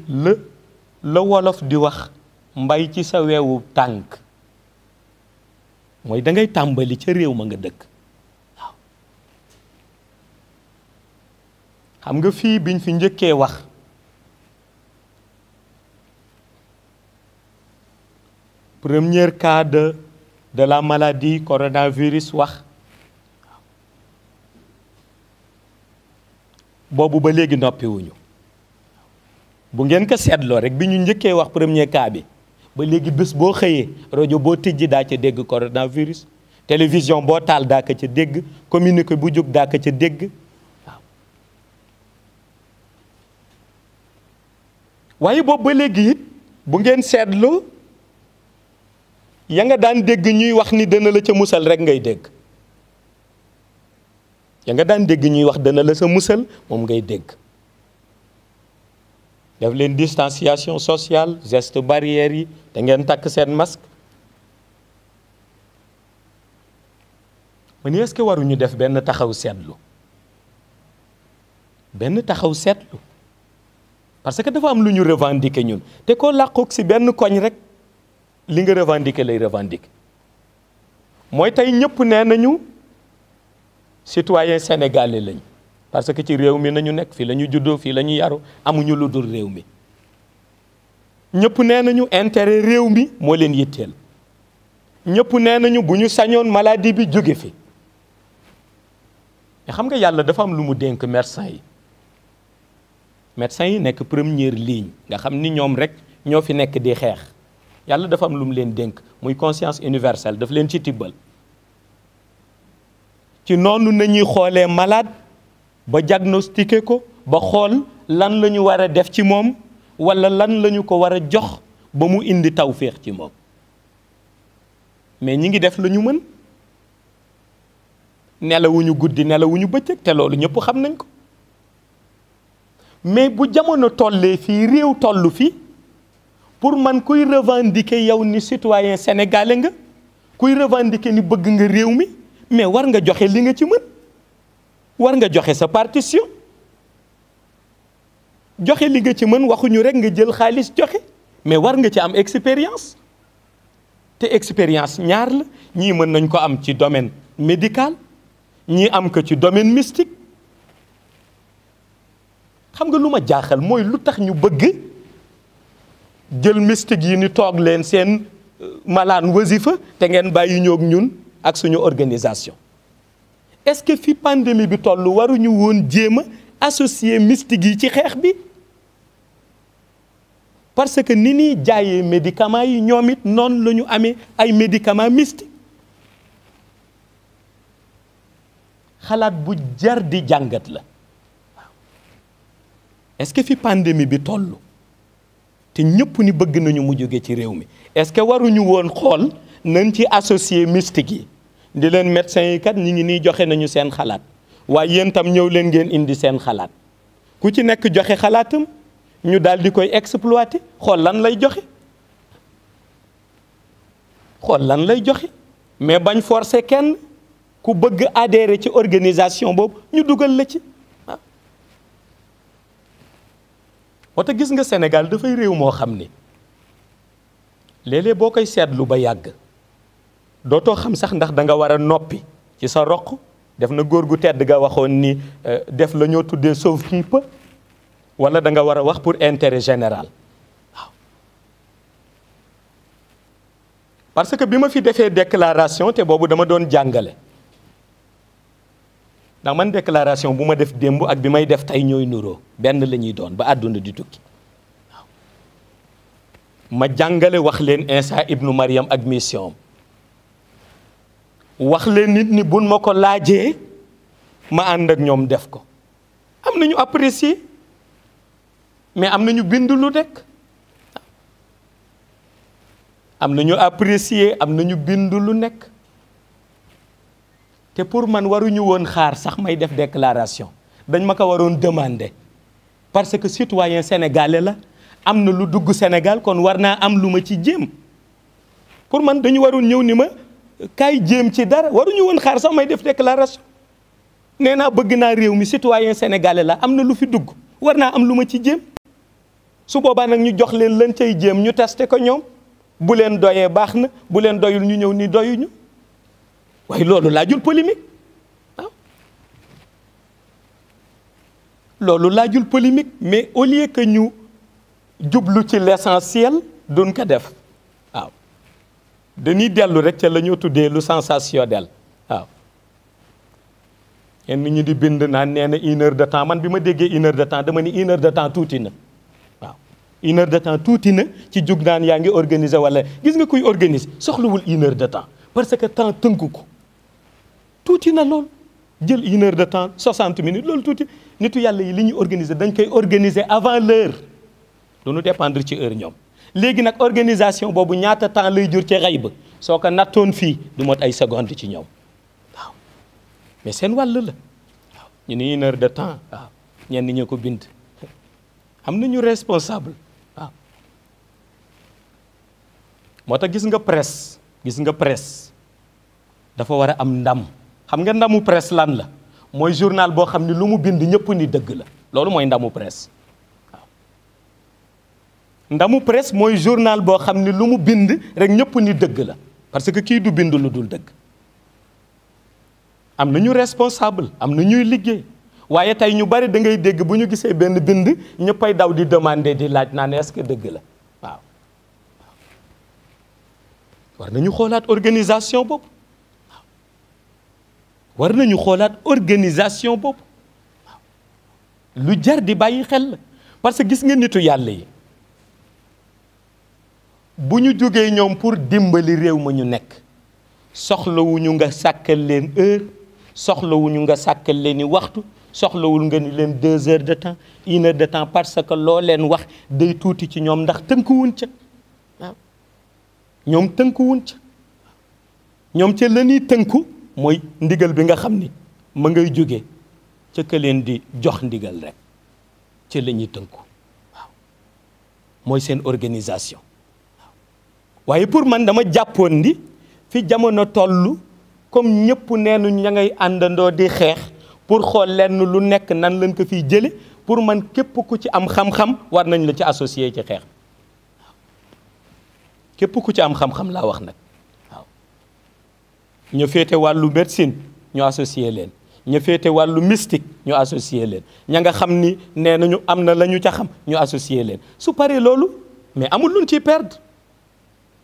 la wolof di wax mbay ci sa weewu tànk mooy da ngay tàmbali ca réew ma nga dëkk waaw xam nga fii biñ fi njëkkee wax premier cas de la maladie coronavirus wax boobu ba léegi noppiwuñu bu ngeen ko seetloo rek bi ñu njëkkee wax premier cas bi ba léegi bés boo xëyee rajo boo tijji daa ca dégg coronavirus télévision boo taal daa ko ca dégg communiqué bu jóg daa ko ca dégg waaw waaye boobu ba léegi it bu ngeen seetloo ya nga daan dégg ñuy wax ni dana la ca musal rek ngay dégg ya nga daan dégg ñuy wax dana la sa musal moom ngay dégg def leen distanciation sociale geste barrière yi da ngeen takk seen masque ma ni est-ce que waruñu def benn taxaw seetlu parce que dafa am lu ñu revendiquer ñun te koo làqoog si benn koñ rek li nga revendiquer lay revendiquer mooy tey ñëpp nee nañu citoyen sénégalais lañ parce que ci réew mi nañu nekk fii la ñu juddoo fii la ñu yaru amuñu lu dul réew mi ñëpp nee nañu intérêt réew mi moo leen yitteel ñëpp nee nañu bu ñu sañoon maladie bi jóge fi mais xam nga yàlla dafa am lu mu dénk médecin yi nekk première ligne nga xam ni ñoom rek ñoo fi nekk di xeex yàlla dafa am lu mu leen dénk muy conscience universelle daf leen ci tibbal ci noonu nañuy xoolee malade ba diagnostiquer ko ba xool lan la ñu war a def ci moom walla lan la ñu ko war a jox ba mu indi tawféex ci moom mais ñi ngi def la ñu mën nelawuñu guddi nelawuñu bëccëg te loolu ñëpp xam nañ ko mais bu jamono tollee fii réew tollu fi pour man kuy revendiquer yow ni citoyen sénégalais nga kuy revendiquer ni bëgg nga réew mi mais war nga joxe li nga ci mën war nga joxe sa partition joxe li nga ci mën waxuñu rek nga jël xaalis joxe mais war nga ci am expérience te expérience ñaar la ñii mën nañ ko am ci domaine médical ñii am ko ci domaine mystique xam nga lu ma jaaxal mooy lu tax ñu bëgg jël mystique yi ni toog leen seen malaan wasifa te ngeen bàyyi ñoog ñun ak suñu organisation est-ce que fi pandémie bi toll waruñu woon jéem a associer mystique yi ci xeex bi parce que ni ñuy jaayee médicaments yi ñoom it noonu la ñu amee ay médicaments mystiques xalaat bu jar di jàngat la waaw est-ce que fi pandémie bi toll te ñëpp ni bëgg nañu mu jóge ci réew mi est-ce que waruñu woon xool nañ ci associer mystique yi di leen médecins yi kat ñi ngi nii joxe nañu seen xalaat waaye yéen tam ñëw leen ngeen indi seen xalaat ku ci nekk joxe xalaatam ñu daal di koy exploiter xool lan lay joxe mais bañ forcer kenn ku bëgg adhérer ci organisation boobu ñu dugal la ci waaw. wata gis nga Sénégal dafay réew moo xam ni léeg-léeg boo koy seetlu ba yàgg dootoo xam sax ndax da nga war a noppi ci sa roq def na góor gu tedd ga waxoon ni def la ñoo tuddee sauve qui peut wala da nga war a wax pour intérêt général waaw. parce que bi ma fi defee déclaration te boobu dama doon jàngale ndax man déclaration bu ma def démb ak bi may def tey ñooy nuroo benn la ñuy doon ba àdduna di tukki waaw ma jàngale wax leen Isa ibnu Maryam ak mission wax leen nit ni buñ ma ko laajee ma ànd ak ñoom def ko am nañu apprécier mais am nañu bind lu nekk am nañu apprécier am nañu bind lu nekk te pour man waruñu woon xaar sax may def déclaration dañ ma ko waroon demander parce que citoyen sénégalais la am na lu dugg Sénégal kon war naa am lu ma ci jéem pour man dañu waroon ñëw ni ma kaay jéem ci dara waruñu woon xaar sax may def déclaration nee naa bëgg naa réew mi citoyen sénégalais la am na lu fi dugg war naa am lu ma ci jéem su boobaa nag ñu jox leen lan cay jéem ñu testé ko ñoom bu leen doyee baax na bu leen doyul ñu ñëw ni doyuñu waaye loolu laajul polémique waaw loolu laajul polémique mais au lieu que ñu jublu ci l'essentiel duñ ko def waaw dañuy dellu rek ca la ñoo tuddee lu sensationnel waaw yenn ñi di bind naan nee na 1 heure de temps man bi ma déggee 1 heure de temps dama ni 1 heure de temps tuuti na waaw 1 heure de temps tuuti na ci jug naan yaa ngi organiser wala gis nga kuy organiser soxlawul 1 heure de temps parce que temps tënku ko tuuti na lool jël 1 heure de temps 60 minutes loolu tuuti nitu yàlla yi li ñuy organiser dañ koy organiser avant l'heure du ñu dépendre ci heure ñoom léegi nag organisation boobu ñaata temps lay jur ci xay ba soo ko nattoon fii du mot ay seconde ci ñoom waaw mais seen wàll la waaw ñu ne 1 heure de temps waaw ñenn ñi ko bind am nañu responsable waaw moo tax gis nga presse dafa war a am ndam xam nga ndamu presse lan la mooy journal boo xam ni lu mu bind ñëpp ni dëgg la loolu mooy ndamu presse waaw ndamu presse mooy journal boo xam ni lu mu bind rek ñëpp ni dëgg la parce que kii du bind lu dul dëgg am na ñu responsable am na ñuy liggéey waaye tey ñu bari da ngay dégg bu ñu gisee benn bind ñëppay daw di demander di laaj naan est-ce que dëgg la waaw war nañu xoolaat organisation boobu war nañu xoolaat organisation boobu waaw lu jar di bàyyi xel la parce que gis nga nitu yàlla yi bu ñu jógee ñoom pour dimbali réew ma ñu nekk soxlawuñu nga sàkkal leen heure soxlawuñu nga sàkkal leen i waxtu soxlawul nga ni leen 2 heures de temps 1 heure de temps parce que loo leen wax day tuuti ci ñoom ndax tënkuwuñ ca waaw ñoom tënkuwuñ ca ñoom ca la ñuy tënku mooy ndigal bi nga xam ni ma ngay jóge ca ka leen di jox ndigal rek ca la ñuy tënku waaw mooy seen organisation waaw waaye pour man dama jàppoon ni fi jamono toll comme ñëpp neenu ña ngay àndandoo di xeex pour xool lenn lu nekk nan lañ ko fiy jële pour man képp ku ci am xam-xam war nañ la ci associé ci xeex waaw képp ku ci am xam-xam laa wax nag waaw ñu féete wàllu médecine ñu associé leen ñu féete wàllu mystique ñu associé leen ña nga xam ni nee nañu am na la ñu ca xam ñu associé leen su paree loolu mais amul luñ ciy perdre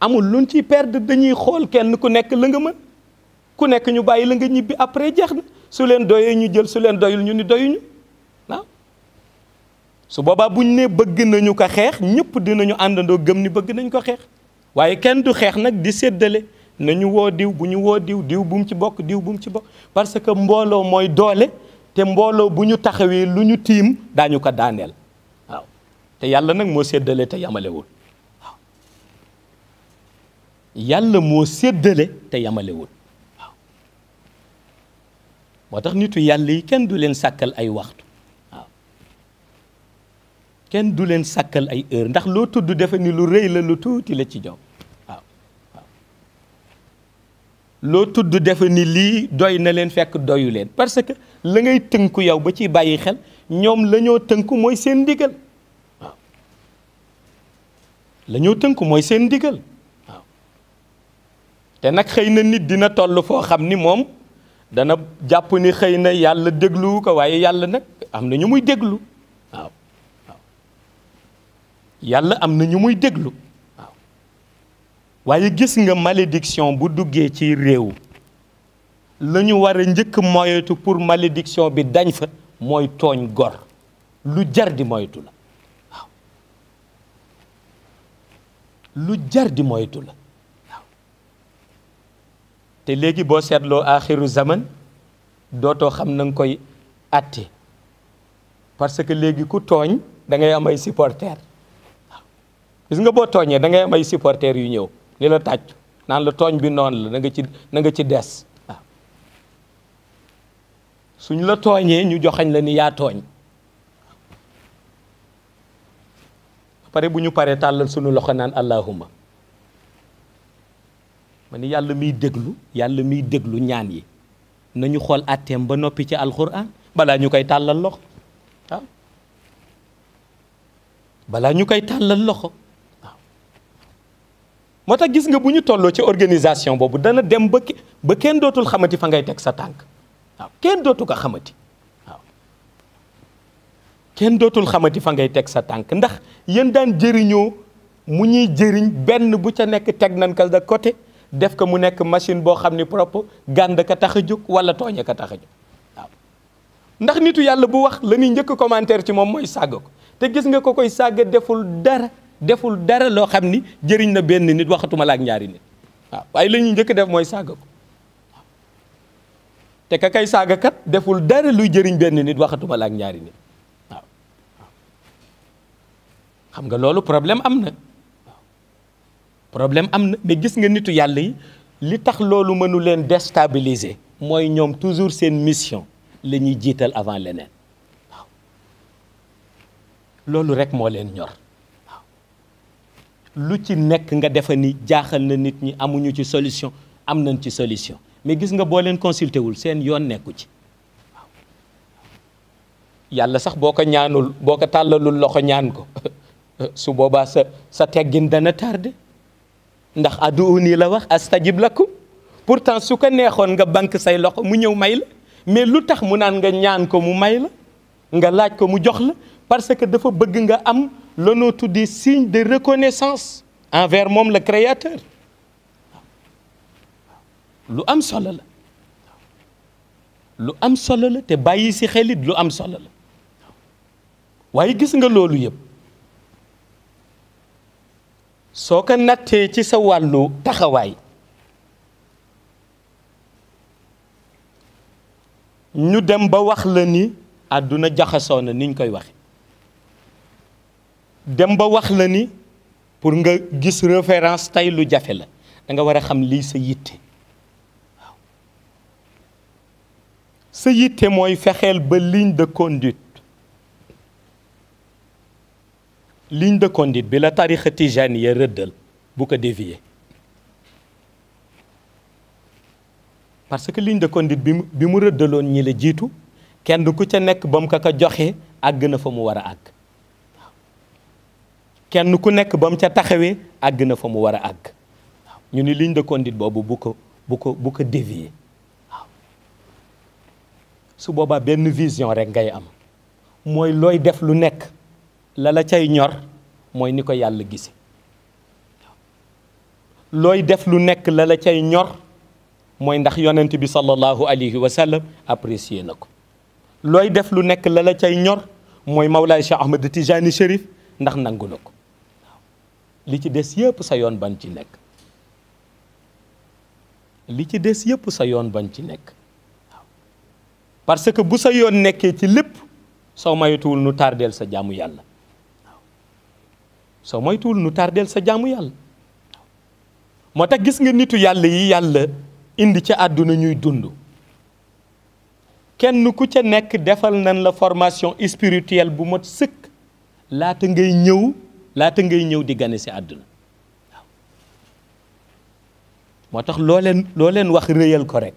amul luñ ciy perdre dañuy xool kenn ku nekk la nga mën ku nekk ñu bàyyi la nga ñibbi après jeex na su leen doyee ñu jël su leen doyul ñu ni doyuñu waaw su boobaa buñ ne bëgg nañu ko xeex ñëpp dinañu àndandoo gëm ni bëgg nañ ko xeex waaye kenn du xeex nag di séddale nañu woo diw bu ñu woo diw bu mu ci bokk diw bu mu ci bokk parce que mbooloo mooy doole te mbooloo bu ñu taxawee lu ñu tiim daañu ko daaneel waaw te yàlla nag moo séddale te yamalewul waaw yàlla moo séddale te yamalewul waaw moo tax nitu yàlla yi kenn du leen sàkkal ay waxtu waaw kenn du leen sàkkal ay heure ndax loo tudd defe ni lu rëy la lu tuuti la ci ñoom loo tudd defe ni lii doy na leen fekk doyu leen parce que la ngay tënku yow ba ciy bàyyi xel ñoom la ñoo tënku mooy seen ndigal waaw la ñoo tënku mooy seen ndigal waaw te nag xëy na nit dina toll foo xam ni moom dana jàpp ni xëy na yàlla dégluwu ko waaye yàlla nag am na ñu muy déglu waaw waaw yàlla am na ñu muy déglu waaye gis nga malédiction bu duggee ci réew la ñu war a njëkk moytu pour malédiction bi dañ fa mooy tooñ gor lu jar di moytu la waaw lu jar di moytu la waaw te léegi boo seetloo axiru zaman dootoo xam na nga koy atte parce que léegi ku tooñ da ngay am ay supporters waaw gis nga boo tooñee da ngay am ay supporters yu ñëw ni la tàcc naan la tooñ bi noonu la na nga ci des waaw suñ la tooñee ñu joxañ la ni yaa tooñ pare bu ñu paree tàllal suñu loxo naan allahuma ma ni yàlla miy déglu ñaan yi nañu xool atteem ba noppi ci alxuraan balaa ñu koy tàllal loxo waaw balaa ñu koy tàllal loxo waaw moo tax gis nga bu ñu tolloo ci organisation boobu dana dem ba kenn dootul xamati fa ngay teg sa tànk waaw kenn dootu ko xamati waaw kenn dootul xamati fa ngay teg sa tànk ndax yéen daan jëriñoo mu ñuy jëriñ benn bu ca nekk teg nañ ko de côté def ko mu nekk machine boo xam ni propre gànd ka tax a jóg wala tooñe ka tax a jóg waaw ndax nitu yàlla bu wax la ñuy njëkk commentaire ci moom mooy sàgg ko te gis nga ko koy sàgg deful dara loo xam ni jëriñ na benn nit waxatuma la ak ñaari nit waaw waaye la ñuy njëkk def mooy sàgg ko waaw te ka kay sàgg kat deful dara luy jëriñ benn nit waxatuma la ak ñaari nit waaw xam nga loolu problème am na problème am na mais gis nga nitu yàlla yi li tax loolu mënu leen déstabiliser mooy ñoom toujours seen mission la ñuy jiital avant leneen waaw loolu rek moo leen ñor waaw lu ci nekk nga defa ni jaaxal na nit ñi amuñu ci solution am nañ ci solution mais gis nga boo leen consulté wul seen yoon nekku ci waaw yàlla sax boo ko ñaanul boo ko tàllalul loxo ñaan ko su boobaa sa teggin dana tardé ndax ad'uuni la wax astajib lakum pourtant su ko neexoon nga bank say loxo mu ñëw may la mais lu tax mu naan nga ñaan ko mu may la nga laaj ko mu jox la parce que dafa bëgg nga am lanoo tuddi signe de reconnaissance envers moom le créateur lu am solo la lu am solo la te bàyyi si xelit lu am solo la waaye gis nga loolu yëpp soo ko nattee ci sa wàllu taxawaay ñu dem ba wax la ni àdduna jaxasoo na niñ koy waxe dem ba wax la ni pour nga gis référence tey lu jafe la da nga war a xam lii sa yitte waaw sa yitte mooy fexeel ba ligne de conduite bi la tarixa tijaaniya rëddal bu ko dévier parce que ligne de conduite bi mu rëddaloon ñi la jiitu kenn ku ca nekk ba mu ko joxe àgg na fa mu war a àgg waaw kenn ku nekk ba mu ca taxawee àgg na fa mu war a àgg waaw ñu ni ligne de conduite boobu bu ko dévier waaw su boobaa benn vision rek ngay am mooy looy def lu nekk la cay ñor mooy ni ko yàlla gise looy def lu nekk la cay ñor mooy ndax yonent bi sallallahu alayhi wa sallam apprécié na ko looy def lu nekk la cay ñor mooy Mawlaay Cheikh Ahmed Tijani Chérif ndax nangu na ko waaw li ci des yëpp sa yoon ban ci nekk li ci des yëpp sa yoon ban ci nekk waaw parce que bu sa yoon nekkee ci lépp soo moytuwul nu tardeel sa jaamu yàlla waaw soo moytuwul nu tardeel sa jaamu yàlla moo tax gis nga nitu yàlla yi yàlla indi ci àdduna ñuy dund kenn ku ca nekk defal nañ la formation spirituelle bu mot sëkk laata ngay ñëw di gane si àdduna waaw moo tax loo leen wax rëyal ko rek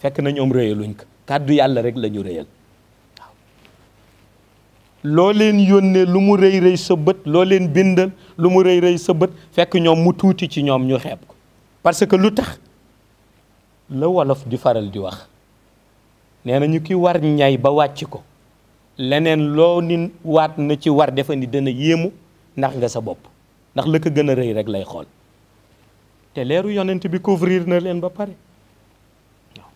fekk na ñoom rëyaluñ ko kàddu yàlla rek la ñu rëyal waaw loo leen yónnee lu mu rëy rëy sa bët loo leen bindal lu mu rëy rëy sa bët fekk ñoom mu tuuti ci ñoom ñu xeeb ko parce que lu tax la wolof di faral di wax nee na ñu ki war ñay ba wàcc ko leneen loo ni waat na ci war defa ni dana yéemu ndax nga sa bopp ndax la ko gën a rëy rek lay xool te leeru yonent bi couvrir na leen ba pare waaw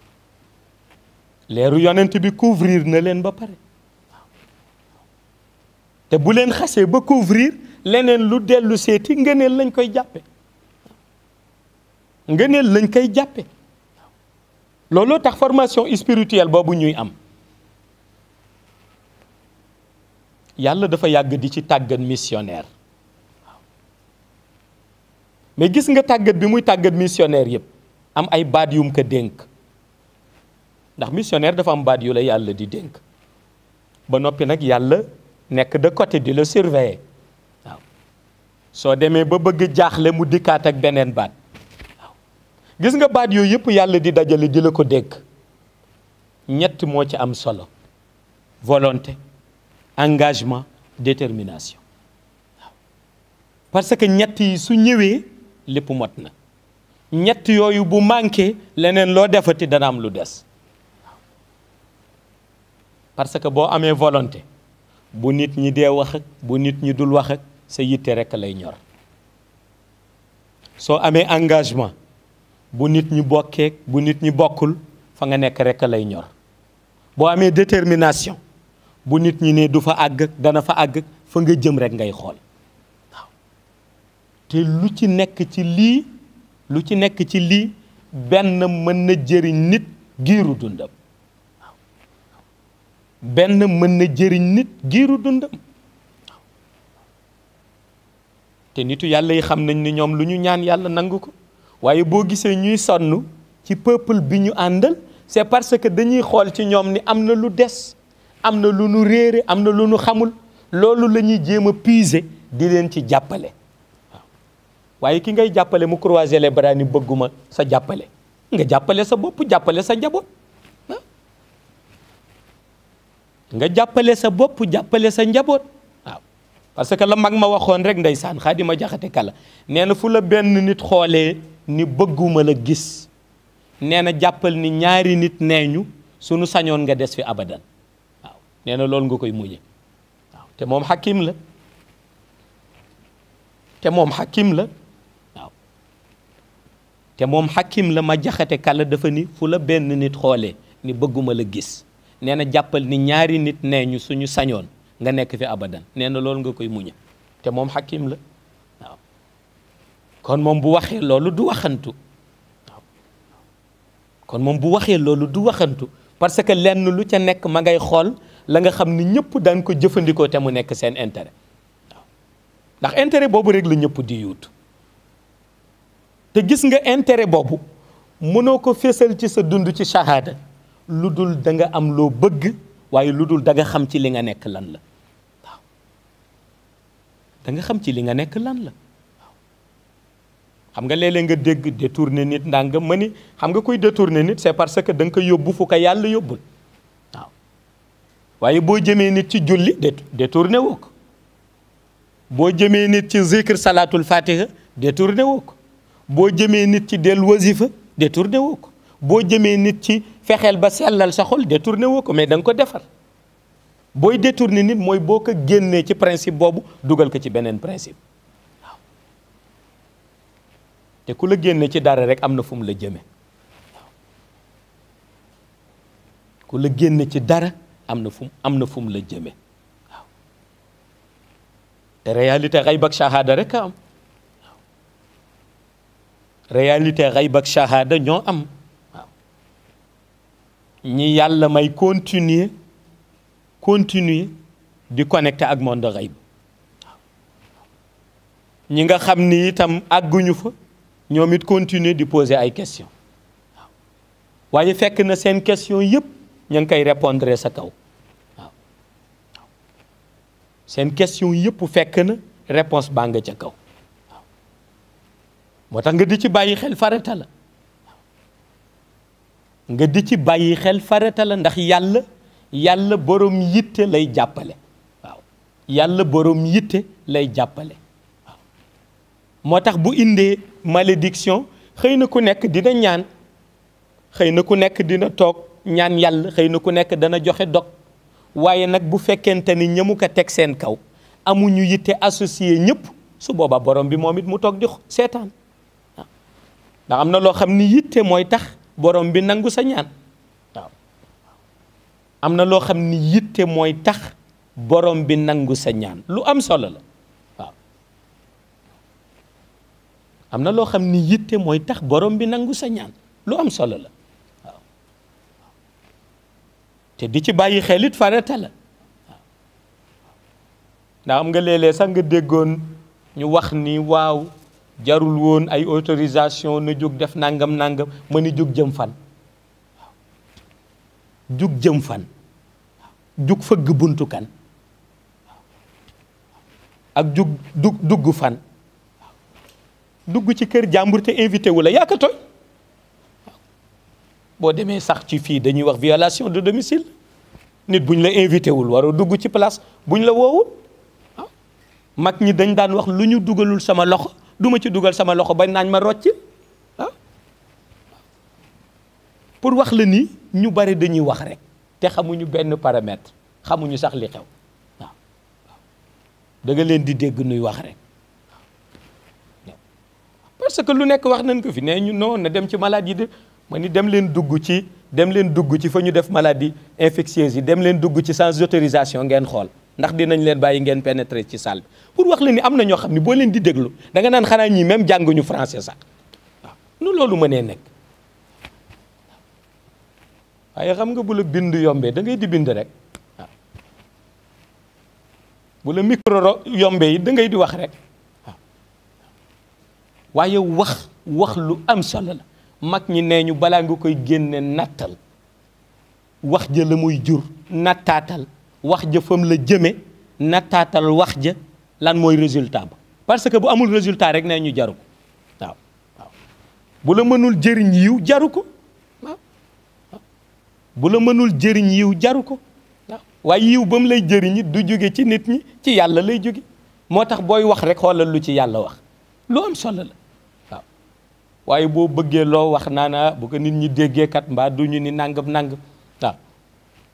leeru yonent bi couvrir na leen ba pare te bu leen xasee ba couvrir leneen lu dellu seeti ngëneel lañ koy jàppe ngëneel lañ koy jàppe looloo tax formation spirituelle boobu ñuy am yàlla dafa yàgg di ci tàggat missionnaire mais gis nga tàggat bi muy tàggat missionnaire yëpp am ay baat yum ko dénk ndax missionnaire dafa am baat yu la yàlla di dénk ba noppi nag yàlla nekk de côté di la surveiller waaw soo demee ba bëgg jaaxle mu dikkaat ak beneen baat waaw gis nga baat yooyu yëpp yàlla di dajale di la ko dénk ñett moo ci am solo volonté engagement détermination waaw parce que ñett yi su ñëwee lépp mot na ñett yooyu bu manqué leneen loo defati dana am lu des parce que boo amee volonté bu nit ñi dee wax ak bu nit ñi dul wax ak sa yitte rekk lay ñor soo amee engagement bu nit ñi bokkee bu nit ñi bokkul fa nga nekk rekk lay ñor boo amee détermination bu nit ñi ne du fa àgg dana fa àgg fa nga jëm rekk ngay xool waaw te lu ci nekk ci lii benn mën na jëriñ nit giiru dundam waaw benn mën na jëriñ nit giiru dundam waaw te nitu yàlla yi xam nañ ni ñoom lu ñu ñaan yàlla nangu ko waaye boo gisee ñuy sonn ci peuple bi ñu àndal c'est parce que dañuy xool ci ñoom ni am na lu des am na lu nu réere am na lu nu xamul loolu la ñuy jéem a puiser di leen ci jàppale waaw waaye ki ngay jàppale mu croiser les bras ni bëgguma sa jàppale nga jàppale sa bopp jàppale sa njaboot nga jàppale sa bopp jàppale sa njaboot waaw parce que la mag ma waxoon rek ndeysaan Xaadima Jaxate Kala nee na fu la benn nit xoolee ni bëgguma la gis nee na jàppal ni ñaari nit nee ñu sunu sañoon nga des fi abadan waaw nee na loolu nga koy mujje waaw te moom xakim la waaw te moom xakim la ma Jaxate Kala dafa ni fu la benn nit xoolee ni bëgguma la gis nee na jàppal ni ñaari nit nee ñu suñu sañoon nga nekk fi abadan nee na loolu nga koy muñe te moom xakim la waaw kon moom bu waxee loolu du waxantu waaw kon moom bu waxee loolu du waxantu parce que lenn lu ca nekk ma ngay xool la nga xam ni ñëpp daan ko jëfandikoo te mu nekk seen intérêt waaw ndax intérêt boobu rek la ñëpp di yuutu te gis nga intérêt boobu mënoo ko fésal ci sa dund ci shahada lu dul da nga am loo bëgg waaye lu dul da nga xam ci li nga nekk lan la waaw da nga xam ci li nga nekk lan la waaw xam nga léeg-léeg nga dégg détourner nit ndànga ma ni xam nga kuy détourner nit c'est parce que da nga ko yóbbu fu ko yàlla yóbbul waaw waaye boo jëmee nit ci julli détourner woo ko boo jëmee nit ci zikr salatul fatiha détourner woo ko boo jëmee nit ci del wasifa détourner woo ko boo jëmee nit ci fexeel ba sellal sa xol détourné woo ko mais da nga ko defar booy détourné nit mooy boo ko génnee ci principe boobu dugal ko ci beneen principe waaw te ku la génne ci dara rek am na fu mu la jëme waaw ku la génne ci dara am na fu mu la jëme waaw te réalité xayb ak shahada rek a am waaw réalité xayb ak shahada ñoo am ñi yàlla may continuer di connecté ak monde xayb ñi nga xam ni itam àgguñu fa ñoom it continuer di poser ay questions waaw waaye fekk na seen question yëpp ña ngi koy répondre sa kaw waaw seen question yëpp fekk na réponse baa nga ca kaw waaw moo tax nga di ci bàyyi xel farata la nga di ci bàyyi xel farata la ndax yàlla borom yitte lay jàppale waaw yàlla borom yitte lay jàppale waaw moo tax bu indee malédiction xëy na ku nekk dina ñaan xëy na ku nekk dina toog ñaan yàlla xëy na ku nekk dana joxe dog waaye nag bu fekkente ni ñamu ko teg seen kaw amuñu yitte associé ñëpp su boobaa borom bi moom it mu toog di seetaan waaw ndax am na loo xam ni yitte mooy tax borom bi nangu sa ñaan waaw am na loo xam ni yitte mooy tax borom bi nangu sa ñaan lu am solo la waaw am na loo xam ni yitte mooy tax borom bi nangu sa ñaan lu am solo la waaw te di ci bàyyi xel it farata la waaw ndax am nga léeg-léeg sax nga déggoon ñu wax ni waaw jarul woon ay autorisation na jóg def nangam nangam ma ni jóg jëm fan waaw jóg jëm fan jóg fëgg buntu kan ak jóg dugg fan dugg ci kër jàmbur te invité wu la yaa ko tooñ boo demee sax ci fii dañuy wax violation de domicile nit buñ la invité wul waroo dugg ci place buñ la woowul waaw mag ñi dañ daan wax lu ñu dugalul sama loxo duma ci dugal sama loxo bañ naañ ma rocc waaw pour wax la ni ñu bari dañuy wax rek te xamuñu benn paramètre xamuñu sax li xew waaw da nga leen di dégg nuy wax rek parce que lu nekk wax nañ ko fi nee ñu non na dem ci maladie de ma ni dem leen dugg ci fa ñu def maladie infectieuse yi dem leen dugg ci sans autorisation ngeen xool ndax dinañ leen bàyyi ngeen pénétrer ci salle bi pour wax la ni am na ñoo xam ne boo leen di déglu da nga naan xanaa ñii même jànguñu français sax waaw nu loolu mënee nekk waaye xam nga bu la bind yombee da ngay di bind rek waaw bu la micro yombee yi da ngay di wax rek waaw waaye wax lu am solo la mag ñi nee ñu balaa nga koy génne nattal wax ja la muy jur nattaatal wax ja fam la jëme nattaatal wax ja lan mooy résultat ba parce que bu amul résultat rek nee ñu jaru ko waaw waaw bu la mënul jëriñ yiw jaru ko waaw bu la mënul jëriñ yiw jaru ko waaw waaye yiw ba mu lay jëriñ du jóge ci nit ñi ci yàlla lay jóge moo tax booy wax rek xoolal lu ci yàlla wax lu am solo la waaw waaye boo bëggee loo wax naana bu ko nit ñi déggee kat mbaa du ñu ni nangam nangam waaw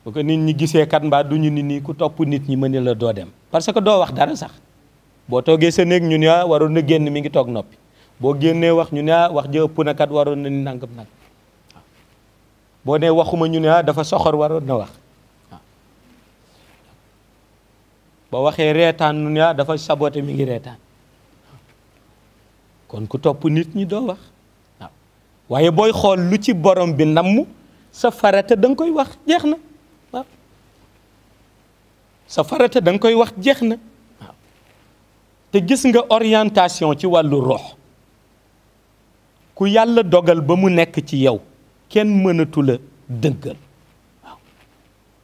bu ko nit ñi gisee kat mbaa du ñu ni nii ku topp nit ñi mën la doo dem parce que doo wax dara sax boo toogee sa néeg ñu ne waroon na génn mi ngi toog noppi boo génnee wax ñu ne wax ja ëpp na kat waroon na ni nangam nag waaw boo nee waxuma ñu ne dafa soxor waroon na wax waaw boo waxee reetaan ñu ne dafa saboté mi ngi reetaan kon ku topp nit ñi doo wax waaw waaye booy xool lu ci borom bi namm sa farata da nga koy wax jeex na waaw sa farata da nga koy wax jeex na waaw te gis nga orientation ci wàllu rox ku yàlla dogal ba mu nekk ci yow kenn mënatu la dëngal waaw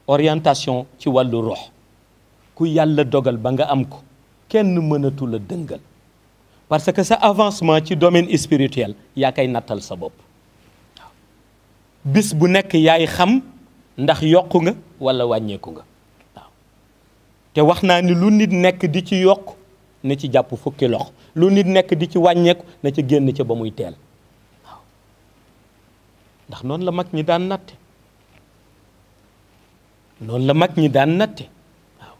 orientation ci wàllu rox ku yàlla dogal ba nga am ko kenn mënatu la dëngal parce que sa avancement ci domaine spirituel yaa koy nattal sa bopp waaw bis bu nekk yaay xam ndax yokku nga walla wàññeeku nga waaw te wax naa ni lu nit nekk di ci yokk na ci jàpp fukki loxo lu nit nekk di ci wàññeeku na ci génn ca ba muy teel waaw ndax noonu la mag ñi daan natte noonu la mag ñi daan natte waaw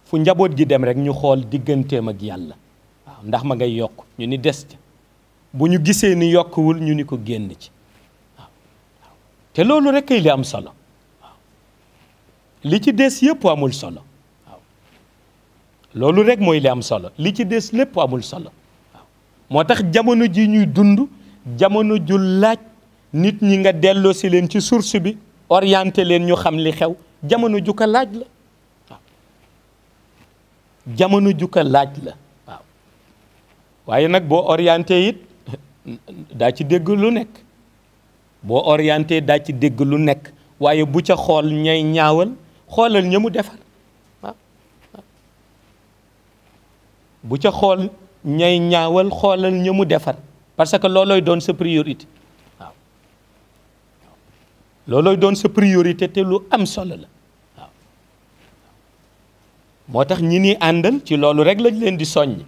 fu njaboot gi dem rek ñu xool digganteem ak yàlla ndax ma ngay yokk ñu ni des ci bu ñu gisee ni yokkuwul ñu ni ko génn ci waaw te loolu rek kay li am solo waaw li ci des yëpp amul solo waaw loolu rek mooy li am solo li ci des lépp amul solo waaw moo tax jamono ji ñuy dund jamono ju laaj nit ñi nga delloo si leen ci source bi orienté leen ñu xam li xew jamono ju ko laaj la waaw jamono ju ko laaj la waaye nag boo orienté it daa ci dégg lu nekk boo orienté daa ci dégg lu nekk waaye bu ca xool ñay ñaawal xoolal ña mu defar waaw bu ca xool ñay ñaawal xoolal ña mu defar parce que loolooy doon sa priorité waaw loolooy doon sa priorité te lu am solo la waaw moo tax ñi ni àndal ci loolu rek lañ leen di soññ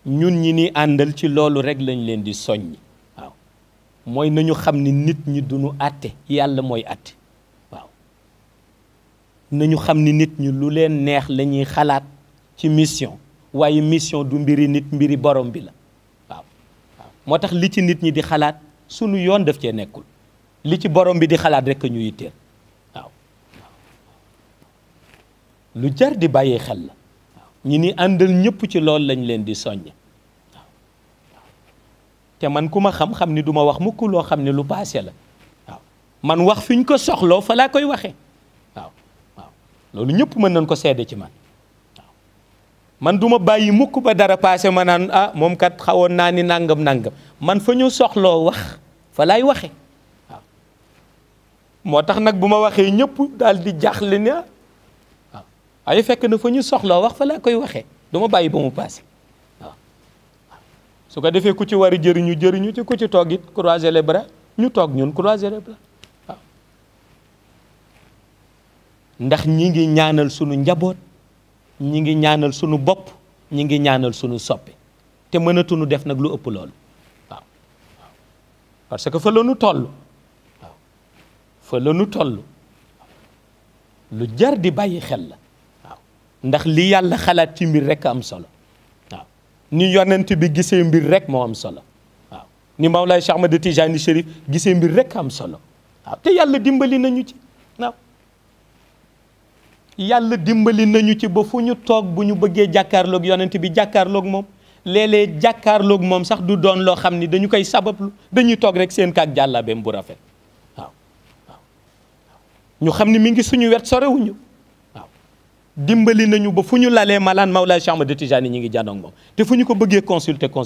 ñun ñi ni àndal ci loolu rek lañ leen di soññ waaw mooy nañu xam ni nit ñi duñu àtte yàlla mooy àtte waaw nañu xam ni nit ñi lu leen neex la ñuy xalaat ci mission waaye mission du mbiri nit mbiri borom bi la waaw waaw moo tax li ci nit ñi di xalaat sunu yoon daf cee nekkul li ci borom bi di xalaat rek ñu yitteel waaw lu jar di bàyyi xel la waaw ñi ni àndal ñëpp ci loolu lañ leen di soññ waaw te man ku ma xam-xam ni du ma wax mukk loo xam ne lu paase la waaw man wax fi ñu ko soxloo fa laa koy waxee waaw waaw loolu ñëpp mën nañ ko seede ci man waaw man du ma bàyyi mukk ba dara paase ma naan ah moom kat xawoon naa ni nangam nangam man fa ñu soxloo wax fa laay waxe waaw moo tax nag bu ma waxee ñëpp daal di jaaxle ne waaw ay fekk na fa ñu soxloo wax fa laa koy waxee du ma bàyyi ba mu paase waaw su ko defee ku ci war a jëriñu jëriñu te ku ci toog it croiser les bras ñu toog ñun croiser les bras waaw ndax ñi ngi ñaanal sunu njaboot ñi ngi ñaanal sunu bopp ñi ngi ñaanal sunu soppe te mënatuñu def nag lu ëpp loolu waaw parce que fa la nu toll waaw fa la nu toll lu jar di bàyyi xel la waaw ndax li yàlla xalaat ci mbir rek am solo waaw ni yonent bi gisee mbir rek moo am solo waaw ni Mawlaay Cheikh Ahmad Tijani Chérif gisee mbir rek am solo waaw te yàlla dimbali nañu ci waaw yàlla dimbali nañu ci ba fu ñu toog bu ñu bëggee jàkkaarloog yonent bi jàkkaarloog moom léeg-léeg jàkkaarloog moom sax du doon loo xam ni dañu koy sabablu dañuy toog rek seen kaak jàllabeem bu rafet waaw waaw ñu xam ni mi ngi suñu wet sorewuñu waaw dimbali nañu ba fu ñu lalee malaan Mawlaay Cheikh Ahmad Tijani ñi ngi jàndoog moom te fu ñu ko bëggee consulter ko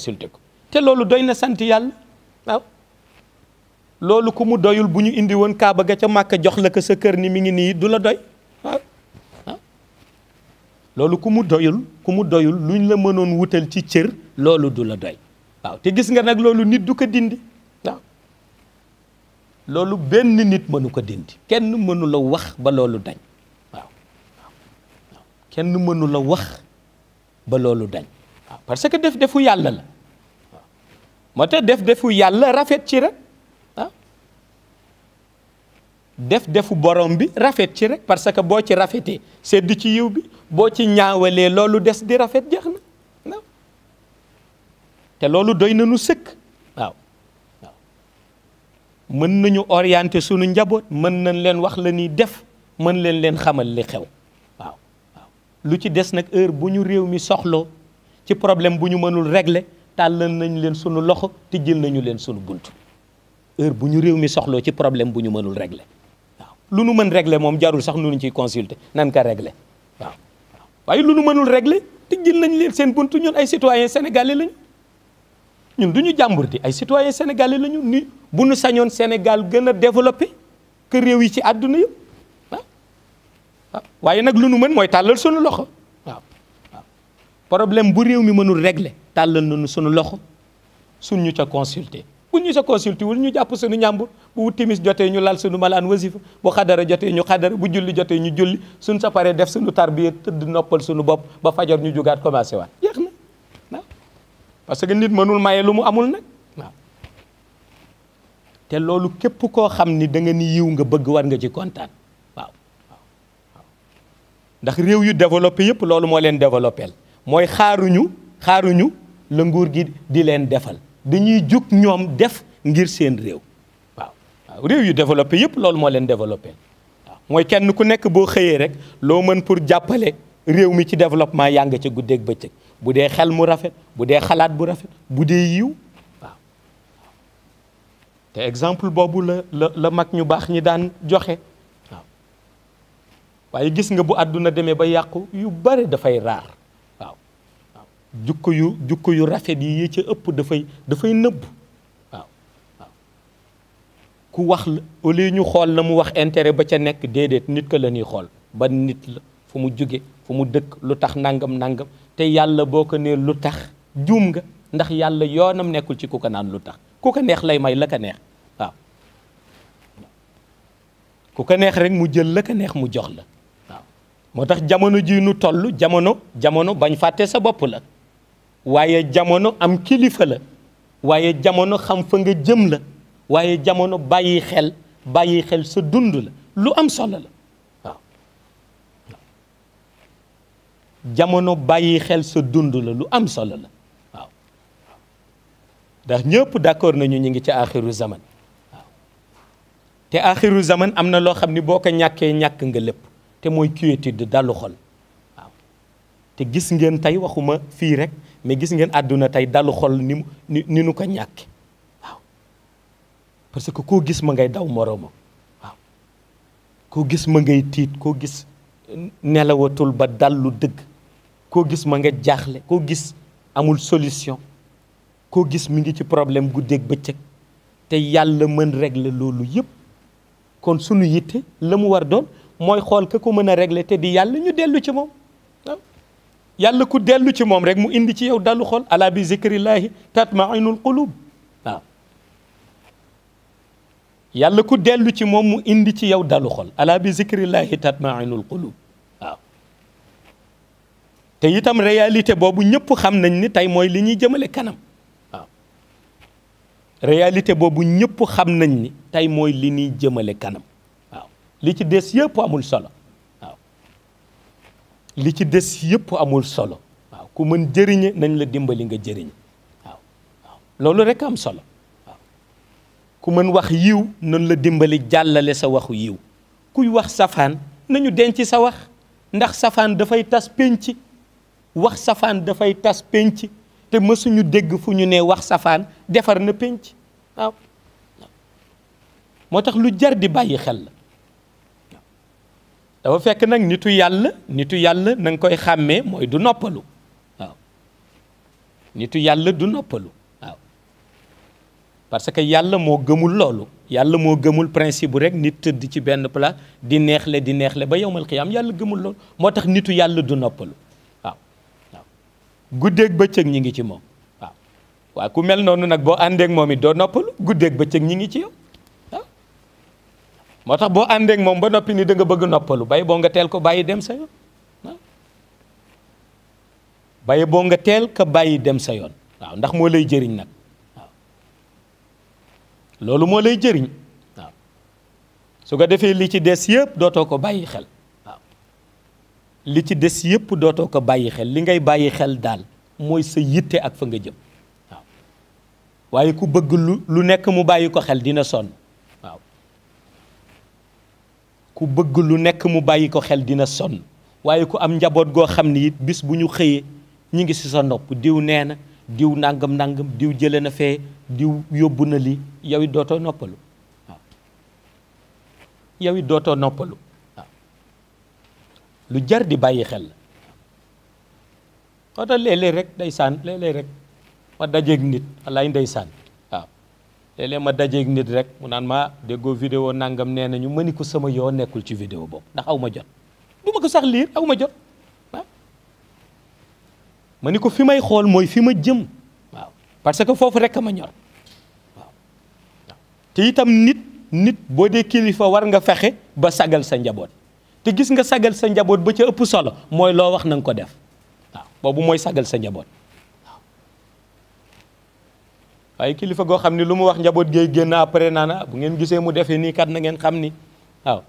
te loolu doy na sant yàlla waaw loolu ku mu doyul bu ñu indi woon kaaba ga ca Màkka jox la ko sa kër ni mi ngi nii du la doy waaw loolu ku mu doyul luñ la mënoon wutal ci cër loolu du la doy waaw te gis nga nag loolu nit du ko dindi waaw loolu benn nit mënu ko dindi kenn mënu la wax ba loolu dañ waaw waaw kenn mënu la wax ba loolu dañ waaw parce que def-defu yàlla la waaw moo tax def-defu yàlla rafet ci rek waaw def-defu borom bi rafet ci rek parce que boo ci rafetee sedd ci yiw bi boo ci ñaawalee loolu des di rafet jeex na waaw te loolu doy nañu sëkk waaw waaw mën nañu orienter sunu njaboot mën nañ leen wax la ñuy def mën leen xamal li xew waaw waaw lu ci des nag heure bu ñu réew mi soxloo ci problème bu ñu mënul régler tàllal nañ leen sunu loxo te jël nañu leen sunu bunt heure bu ñu réew mi soxloo ci problème bu ñu mënul régler waaw lu nu mën régler moom jarul sax nu ñu ciy consulter nan ka régler waaw waaye lu nu mënul régler te jël nañ leen seen buntu ñun ay citoyens sénégalais lañu ñun du ñu jàmbur di ay citoyens sénégalais lañu ni bu nu sañoon Sénégal gën a développé que réew yi ci àdduna yëpp waaw waaye nag lu nu mën mooy tàllal sunu loxo waaw waaw problème bu réew mi mënul régler tàllal nañu sunu loxo suñ ñu ca consulter bu ñu sa consulter wul ñu jàpp sunu ñàmbur bu timis jotee ñu lal sunu malaan wasifa bu xadara jotee ñu xadara bu julli jotee ñu julli suñ sa paree def sunu tarbiya tëdd noppal sunu bopp ba fajar ñu jugaat commencé waat jeex na waaw parce que nit mënul maye lu mu amul nag waaw te loolu képp koo xam ni da nga ni yiw nga bëgg war nga ci kontaan waaw waaw ndax réew yu développé yëpp loolu moo leen développé mooy xaaruñu la nguur gi di leen defal dañuy jug ñoom def ngir seen réew waaw waaw réew yu développé yëpp loolu moo leen développé waaw mooy kenn ku nekk boo xëyee rek loo mën pour jàppale réew mi ci développement yaa nga ca guddeeg bëccëg bu dee xel mu rafet bu dee xalaat bu rafet bu dee yiw waaw te exemple boobu la mag ñu baax ñi daan joxe waaw waaye gis nga bu àdduna demee ba yàqu yu bare dafay raar jukko yu rafet yi ca ëpp dafay nëbb waaw waaw ku wax la au lieu ñu xool la mu wax intérêt ba ca nekk déedéet nit ka la ñuy xool ba nit la fu mu jóge fu mu dëkk lu tax nangam te yàlla boo ko nee lu tax juum nga ndax yàlla yoonam nekkul ci ku ko naan lu tax ku ko neex lay may la ko neex waaw ku ko neex rek mu jël la ko neex mu jox la waaw moo tax jamono ji nu toll jamono bañ fàtte sa bopp la waaye jamono am kilifa la waaye jamono xam fa nga jëm la waaye jamono bàyyi xel sa dund la lu am solo la waaw jamono bàyyi xel sa dund la lu am solo la waaw ndax ñëpp d'accord nañu ñu ngi ci axiru zaman waaw te axiru zaman am na loo xam ni boo ko ñàkkee ñàkk nga lépp te mooy quiétude dalu xol waaw te gis ngeen tey waxuma fii rek mais gis ngeen àdduna tey dalu xol ni nu ko ñàkke waaw parce que koo gis ma ngay daw moroomam waaw koo gis ma ngay tiit koo gis nelawatul ba dallu dëgg koo gis ma nga jaaxle koo gis amul solution koo gis mi ngi ci problème guddeeg bëccëg te yàlla mën régler loolu yëpp kon sunu yitte la mu war doon mooy xool ka ko mën a régler te di yàlla ñu dellu ci moom waaw yàlla ku dellu ci moom rek mu indi ci yow dalu xol ala bi zikrillahi tatmainul qulub waaw yàlla ku dellu ci moom mu indi ci yow dalu xol ala bi zikrillahi tatmainul qulub waaw te itam réalité boobu ñëpp xam nañ ni tey mooy li ñuy jëmale kanam waaw réalité boobu ñëpp xam nañ ni tey mooy li ñuy jëmale kanam waaw li ci des yëpp amul solo waaw li ci des yëpp amul solo waaw ku mën jëriñe nañ la dimbali nga jëriñ waaw waaw loolu rek am solo waaw ku mën wax yiw nañ la dimbali jàllale sa waxu yiw kuy wax safaan nañu denc sa wax ndax safaan dafay tas pénc wax safaan dafay tas pénc te mësuñu dégg fu ñu ne wax safaan defar na pénc waaw moo tax lu jar di bàyyi xel la dafa fekk nag nitu yàlla na nga koy xàmmee mooy du noppalu waaw nitu yàlla du noppalu waaw parce que yàlla moo gëmul loolu yàlla moo gëmul principe bu rek nit tëdd ci benn place di neexle ba yowmal qiyaam yàlla gëmul loolu moo tax nitu yàlla du noppalu waaw waaw guddeeg bëccëg ñi ngi ci moom waaw waaw ku mel noonu nag boo àndeek moom it doo noppalu guddeeg bëccëg ñi ngi ci yow waaw moo tax boo àndeek moom ba noppi ni da nga bëgg noppalu bay boo nga teel ko bàyyi dem sa yoon waaw bay boo nga teel ko bàyyi dem sa yoon waaw ndax moo lay jëriñ nag waaw loolu moo lay jëriñ waaw su ko defee li ci des yëpp dootoo ko bàyyi xel waaw li ci des yëpp dootoo ko bàyyi xel li ngay bàyyi xel daal mooy sa yitte ak fa nga jëm waaw waaye ku bëgg lu nekk mu bàyyi ko xel dina sonn waaw ku bëgg lu nekk mu bàyyi ko xel dina sonn waaye ku am njaboot goo xam ni it bis bu ñu xëyee ñi ngi ci sa nopp diw nee na diw nangam diw jële na fee diw yóbbu na li yow it dootoo noppalu waaw yow it dootoo noppalu waaw lu jar di bàyyi xel la moo tax léeg-léeg rek ndeysaan léeg-léeg rek ma dajeeg nit wallaay ndeysaan waaw léeg-léeg ma dajeeg nit rek mu naan ma déggoo vidéo nangam nee na ñu mëni ko sama yoo nekkul ci vidéo boobu ndax aw ma jot du ma ko sax liir aw ma jot waaw ma ni ko fi may xool mooy fi ma jëm waaw parce que foofu rek a ma ñor waaw te itam nit boo dee kilifa war nga fexe ba sagal sa njaboot te gis nga sagal sa njaboot ba ca ëpp solo mooy loo wax na nga ko def waaw boobu mooy sagal sa njaboot waaw waaye kilifa goo xam ni lu mu wax njaboot géey génn après naana bu ngeen gisee mu defee nii kat na ngeen xam ni waaw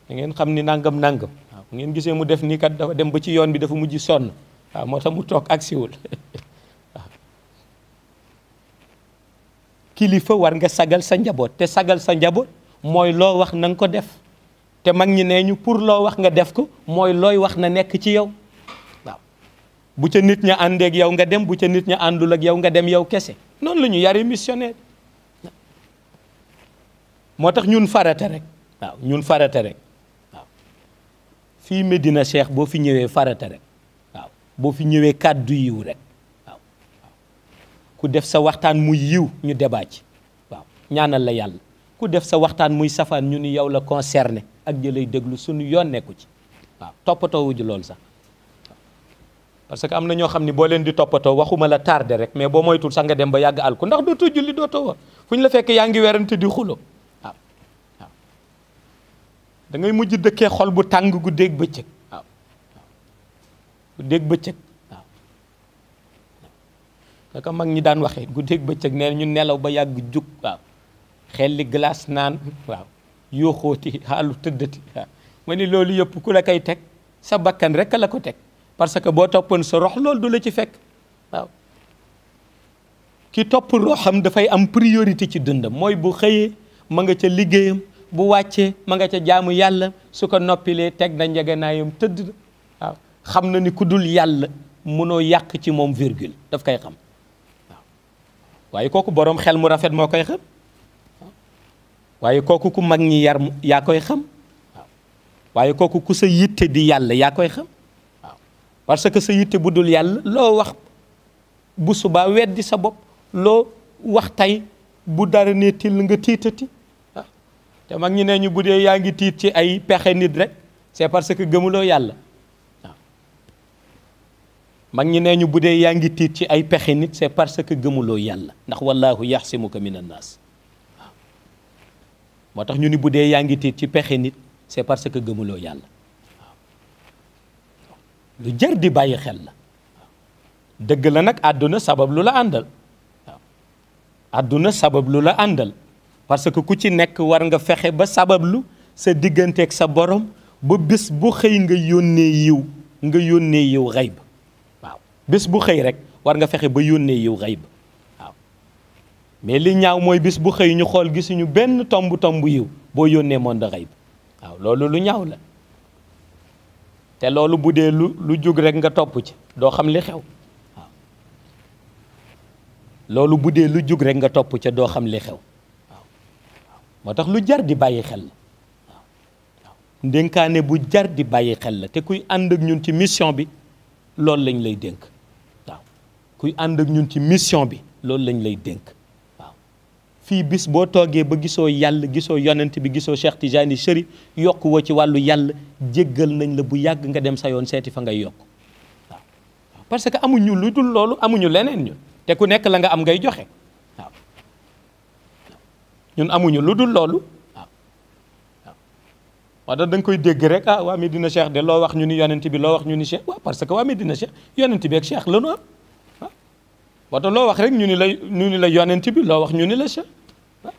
da ngeen xam ni nangam waaw bu ngeen gisee mu def nii kat dafa dem ba ci yoon bi dafa mujj sonn waaw moo tax mu toog ak siwul waaw kilifa war nga sagal sa njaboot te sagal sa njaboot mooy loo wax na nga ko def te mag ñi nee ñu pour loo wax nga def ko mooy looy wax na nekk ci yow waaw bu ca nit ña àndeeg yow nga dem bu ca nit ña àndul ak yow nga dem yow kese noonu la ñu yare missionnaire moo tax ñun farata rek waaw ñun farata rek waaw fii Medina Cheikh boo fi ñëwee farata rek waaw boo fi ñëwee kàddu yiw rek waaw ku def sa waxtaan muy yiw ñu débat ci waaw ñaanal la yàlla ku def sa waxtaan muy safaan ñu ni yow la concerné ak jëlay déglu suñu yoon nekku ci waaw toppatoo wuju loolu sax parce que am na ñoo xam ni boo leen di toppatoo waxuma la tardé rek mais boo moytul sax nga dem ba yàgg alku ndax dootoo julli dootoo wa fu ñu la fekk yaa ngi werante di xulo waaw waaw da ngay mujj dëkkee xol bu tàng guddeeg bëccëg waaw guddeeg bëccëg waaw naka mag ñi daan waxee guddeeg bëccëg nee ñu nelaw ba yàgg jug waaw xel li glace naan waaw yooxooti xaalu tëddati waaw ma ni loolu yëpp ku la koy teg sa bakkan rek la ko teg parce que boo toppoon sa rox loolu du la ci fekk waaw ki topp roxam dafay am priorité ci dundam mooy bu xëyee ma nga ca liggéeyam bu wàccee ma nga ca jaamu yàlla su ko noppilee teg na njeganaayam tëdd waaw xam na ni ku dul yàlla mënoo yàq ci moom virgule daf koy xam waaw waaye kooku boroom xel mu rafet moo koy xam waaye kooku ku mag ñi yar yaa koy xam waaw waaye kooku ku sa yitte di yàlla yaa koy xam waaw parce que sa yitte bu dul yàlla loo wax bu subaa weddi sa bopp loo wax tey bu dara ne til nga tiitati waaw te mag ñi ne ñu bu dee yaa ngi tiit ci ay pexe nit rek c'est parce que gëmuloo yàlla waaw mag ñi ne ñu bu dee yaa ngi tiit ci ay pexe nit c'est parce que gëmuloo yàlla ndax wallahu yaxsimuka min annaas waaw moo tax ñu ni bu dee yaa ngi tiit ci pexe nit c'est parce que gëmuloo yàlla waaw lu jar di bàyyi xel la dëgg la nag àdduna sabab lu la àndal waaw àdduna sabab lu la àndal parce que ku ci nekk war nga fexe ba sabablu sa digganteeg sa borom ba bés bu xëy nga yónnee yiw xayb waaw bés bu xëy rek war nga fexe ba yónnee yiw xayb waaw mais li ñaaw mooy bés bu xëy ñu xool gisuñu benn tomb yiw boo yónnee monde xayb waaw loolu lu ñaaw la te loolu bu dee lu jóg rek nga topp ci doo xam li xew waaw loolu bu dee lu jóg rek nga topp ca doo xam li xew waaw moo tax lu jar di bàyyi xel la waaw ndénkaane bu jar di bàyyi xel la te kuy ànd ak ñun ci mission bi loolu lañ lay dénk waaw kuy ànd ak ñun ci mission bi loolu lañ lay dénk waaw fii bis boo toogee ba gisoo yàlla gisoo yonent bi gisoo Cheikh Tijani Chérif yokku woo ci wàllu yàlla jéggal nañ la bu yàgg nga dem sa yoon seeti fa ngay yokk waaw parce que amuñu lu dul loolu amuñu leneen ñun te ku nekk la nga am ngay joxe waaw ñun amuñu lu dul loolu waaw waaw da nga koy dégg rek ah waa Medina Cheikh de loo wax ñu ni yonent bi loo wax ñu ni Cheikh waaw parce que waa Medina Cheikh yonent bi ak Cheikh la ñu am waaw wata loo wax rek ñu ni la yonent bi loo wax ñu ni la Cheikh waaw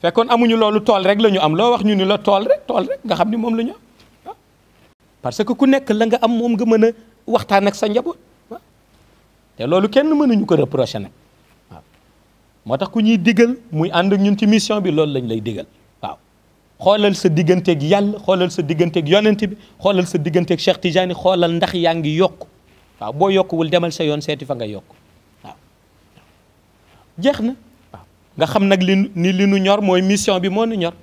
fekkoon amuñu loolu tool rek la ñu am loo wax ñu ni la tool rek nga xam ni moom la ñu am waaw parce que ku nekk la nga am moom nga mën a waxtaan ak sa njaboot waaw te loolu kenn mënuñu ko reprocher nag waaw moo tax ku ñuy digal muy ànd ak ñun ci mission bi loolu lañ lay digal waaw xoolal sa digganteeg yàlla xoolal sa digganteeg yonent bi xoolal sa digganteeg Cheikh Tijani xoolal ndax yaa ngi yokk waaw boo yokkuwul demal sa yoon seeti fa nga yokk waaw jeex na waaw nga xam nag li nu ñor mooy mission bi moo nu ñor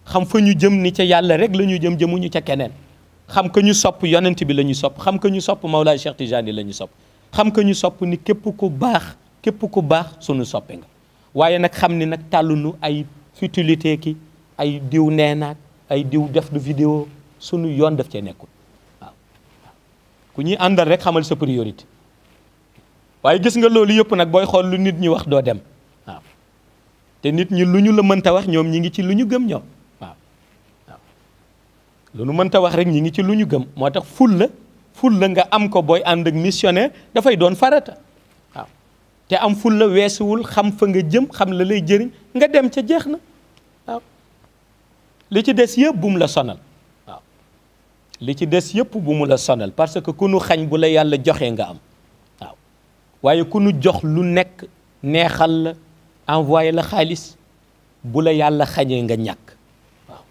xam fa ñu jëm ni ca yàlla rek la ñu jëm jëmuñu ca keneen xam que ñu sopp yonent bi la ñu sopp xam que ñu sopp Mawlaay Cheikh Tijani la ñu sopp xam que ñu sopp ni képp ku baax sunu soppe nga waaye nag xam ni nag tàllunu ay futilité ki ay diw neenaat ay diw def du vidéo sunu yoon daf cee nekkul waaw ku ñuy àndal rek xamal sa priorité waaye gis nga loolu yëpp nag booy xool lu nit ñi wax doo dem waaw te nit ñi lu ñu la mënta wax ñoom ñi ngi ci lu ñu gëm ñoom waaw lu ñu mënta wax rek ñi ngi ci lu ñu gëm moo tax ful la nga am ko booy ànd ak missionnaire dafay doon farata waaw te am ful la weesuwul xam fa nga jëm xam la lay jëriñ nga dem ca jeex na waaw li ci des yëpp bu mu la sonal waaw li ci des yëpp bu mu la sonal parce que ku nu xañ bu la yàlla joxee nga am waaw waaye ku nu jox lu nekk neexal la envoyé la xaalis bu la yàlla xañee nga ñàkk waaw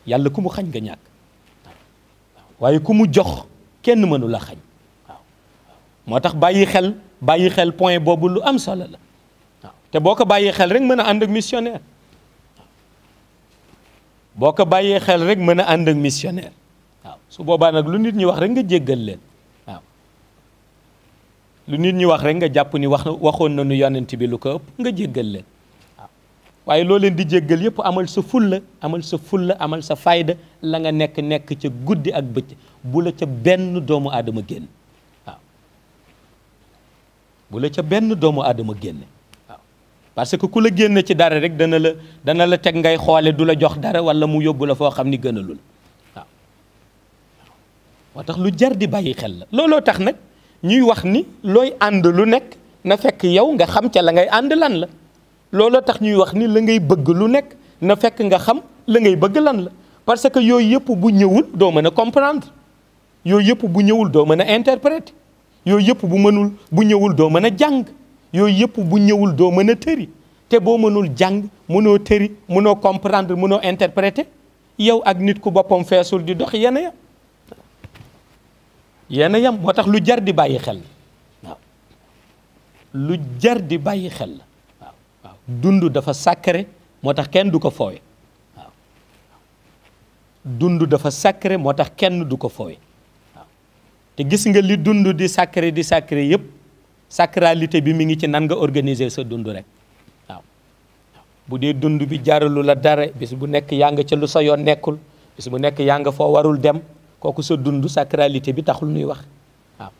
yàlla ku mu xañ nga ñàkk waaye ku mu jox kenn mënu la xañ waaw moo tax bàyyi xel point boobu lu am solo la waaw te boo ko bàyyee xel rek mën a ànd ak missionnaire boo ko bàyyee xel rek mën a ànd ak missionnaire waaw su boobaa nag lu nit ñi wax rek nga jéggal leen waaw lu nit ñi wax rek nga jàpp ni waxoon nañu yonent bi lu ko ëpp nga jéggal leen waaw waaye loo leen di jéggal yëpp amal sa fulla amal sa fayda la nga nekk ca guddi ak bëccëg bu la ca benn doomu aadama génn waaw bu la ca benn doomu aadama génne waaw parce que ku la génne ci dara rek dana la teg ngay xoole du la jox dara wala mu yóbbu la foo xam ni gënalul waaw moo tax lu jar di bàyyi xel la looloo tax nag ñuy wax ni looy ànd lu nekk na fekk yow nga xam ca la ngay ànd lan la looloo tax ñuy wax ni la ngay bëgg lu nekk na fekk nga xam la ngay bëgg lan la parce que yooyu yëpp bu ñëwul doo mën a comprendre yooyu yëpp bu ñëwul doo mën a interpréter yooyu yëpp bu ñëwul doo mën a jàng yooyu yëpp bu ñëwul doo mën a tëri te boo mënul jàng mënoo tëri mënoo comprendre mënoo interpréter yow ak nit ku boppam feesul di dox yéen a yam yéen a yam moo tax lu jar di bàyyi xel waaw lu jar di bàyyi xel la waaw waaw dund dafa sacré moo tax kenn du ko foowe waaw dund dafa sacré moo tax kenn du ko foowe waaw te gis nga li dund di sacré yépp sacralité bi mi ngi ci nan nga organiser sa dund rek waaw bu dee dund bi jaralu la dara bis bu nekk yaa nga ca lu sa yoon nekkul bis bu nekk yaa nga foo warul dem kooku sa dund sacralité bi taxul nuy wax waaw